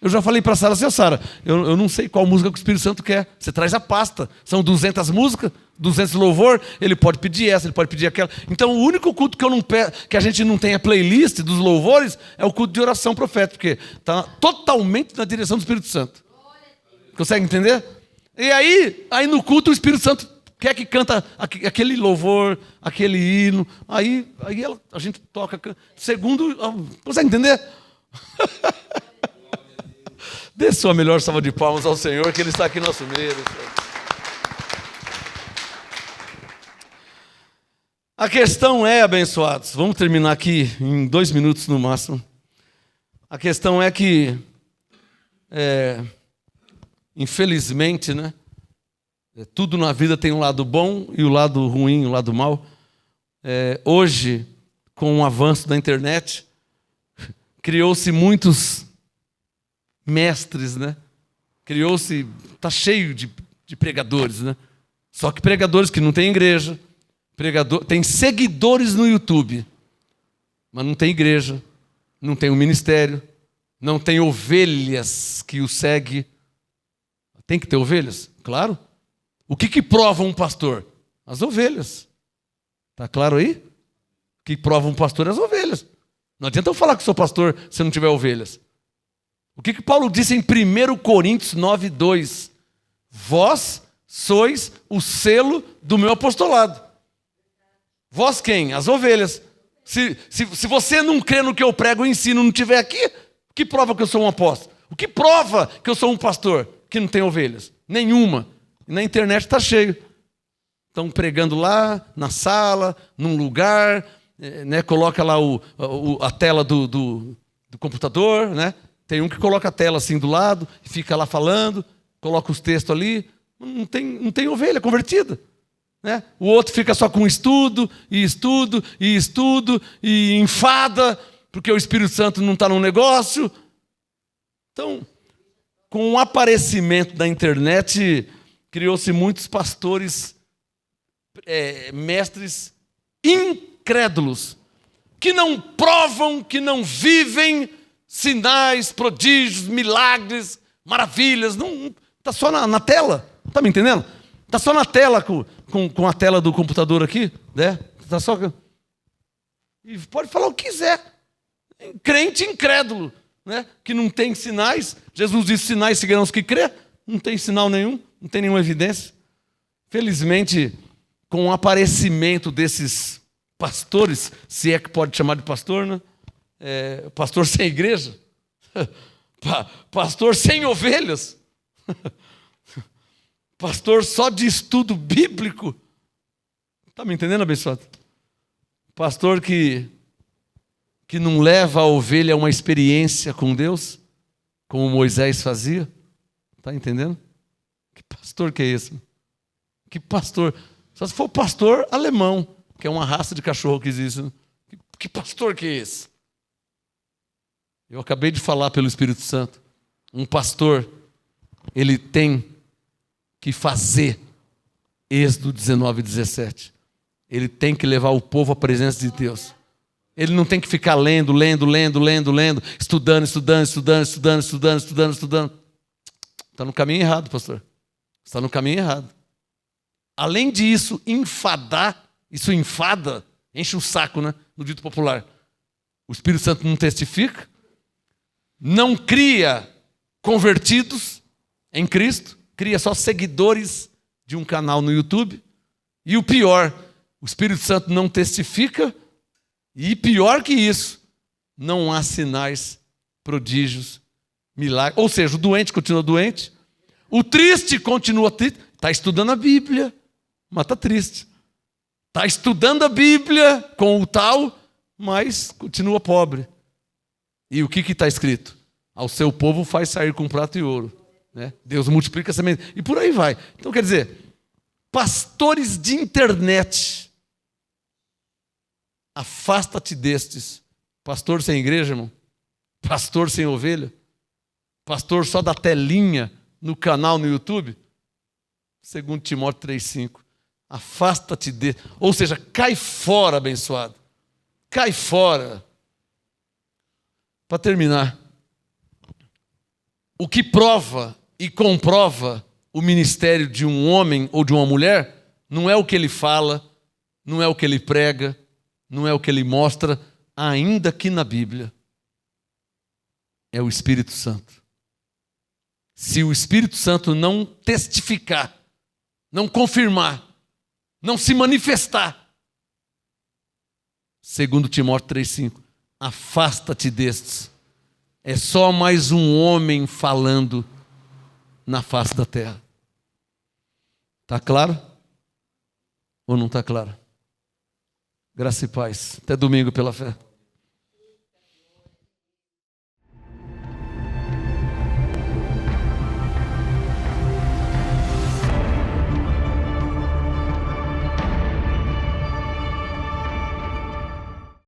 Eu já falei para a Sara assim, Sara, eu não sei qual música que o Espírito Santo quer. Você traz a pasta. São 200 músicas, 200 louvor, ele pode pedir essa, ele pode pedir aquela. Então, o único culto que, que a gente não tem a playlist dos louvores é o culto de oração profética, porque está totalmente na direção do Espírito Santo. Consegue entender? E aí no culto o Espírito Santo quer que canta aquele louvor, aquele hino. Aí a gente toca. Segundo, consegue entender? Dê sua melhor salva de palmas ao Senhor, que Ele está aqui no nosso meio. A questão é, abençoados, vamos terminar aqui em 2 minutos no máximo. A questão é que, infelizmente, né, tudo na vida tem um lado bom e o lado ruim, o lado mau. Hoje, com o avanço da internet, criou-se muitos mestres, né? Criou-se, está cheio de pregadores, né? Só que pregadores que não têm igreja, tem seguidores no YouTube, mas não tem igreja, não tem um ministério, não tem ovelhas que o seguem. Tem que ter ovelhas? Claro. O que prova um pastor? As ovelhas. Está claro aí? O que prova um pastor é as ovelhas. Não adianta eu falar que sou pastor se não tiver ovelhas. O que Paulo disse em 1 Coríntios 9:2? Vós sois o selo do meu apostolado. Vós quem? As ovelhas. Se você não crê no que eu prego e ensino, não estiver aqui, o que prova que eu sou um apóstolo? O que prova que eu sou um pastor que não tem ovelhas? Nenhuma. E na internet está cheio. Estão pregando lá, na sala, num lugar, né, coloca lá a tela do computador, né? Tem um que coloca a tela assim do lado, fica lá falando, coloca os textos ali, não tem ovelha convertida. Né? O outro fica só com estudo, e enfada, porque o Espírito Santo não está no negócio. Então, com o aparecimento da internet, criou-se muitos pastores, mestres incrédulos, que não provam, que não vivem sinais, prodígios, milagres, maravilhas. Não está só na tela. Está me entendendo? Está só na tela, com a tela do computador aqui. Né? Tá só... E pode falar o que quiser. Crente incrédulo, né? Que não tem sinais. Jesus disse: sinais seguirão os que crê. Não tem sinal nenhum, não tem nenhuma evidência. Felizmente, com o aparecimento desses pastores, se é que pode chamar de pastor, né? Pastor sem igreja, pastor sem ovelhas, pastor só de estudo bíblico. Está me entendendo, abençoado? Pastor que não leva a ovelha a uma experiência com Deus, como Moisés fazia. Está entendendo? Que pastor que é esse? Que pastor? Só se for pastor alemão, que é uma raça de cachorro que existe. Né? Que pastor que é esse? Eu acabei de falar pelo Espírito Santo. Um pastor, ele tem que fazer Êxodo 19:17. Ele tem que levar o povo à presença de Deus. Ele não tem que ficar lendo, estudando. Está no caminho errado, pastor. Está no caminho errado. Além disso, enfadar, isso enfada, enche o saco, né? No dito popular. O Espírito Santo não testifica, não cria convertidos em Cristo, cria só seguidores de um canal no YouTube. E o pior, o Espírito Santo não testifica, e pior que isso, não há sinais, prodígios, milagres. Ou seja, o doente continua doente, o triste continua triste, está estudando a Bíblia, mas está triste. Está estudando a Bíblia com o tal, mas continua pobre. E o que está escrito? Ao seu povo faz sair com prata e ouro. Né? Deus multiplica a semente. E por aí vai. Então quer dizer, pastores de internet, afasta-te destes. Pastor sem igreja, irmão? Pastor sem ovelha? Pastor só da telinha no canal no YouTube? 2 Timóteo 3,5. Afasta-te de... Ou seja, cai fora, abençoado. Cai fora. Para terminar, o que prova e comprova o ministério de um homem ou de uma mulher não é o que ele fala, não é o que ele prega, não é o que ele mostra, ainda que na Bíblia. É o Espírito Santo. Se o Espírito Santo não testificar, não confirmar, não se manifestar, 2 Timóteo 3,5, afasta-te destes. É só mais um homem falando na face da terra. Está claro? Ou não está claro? Graça e paz. Até domingo pela fé.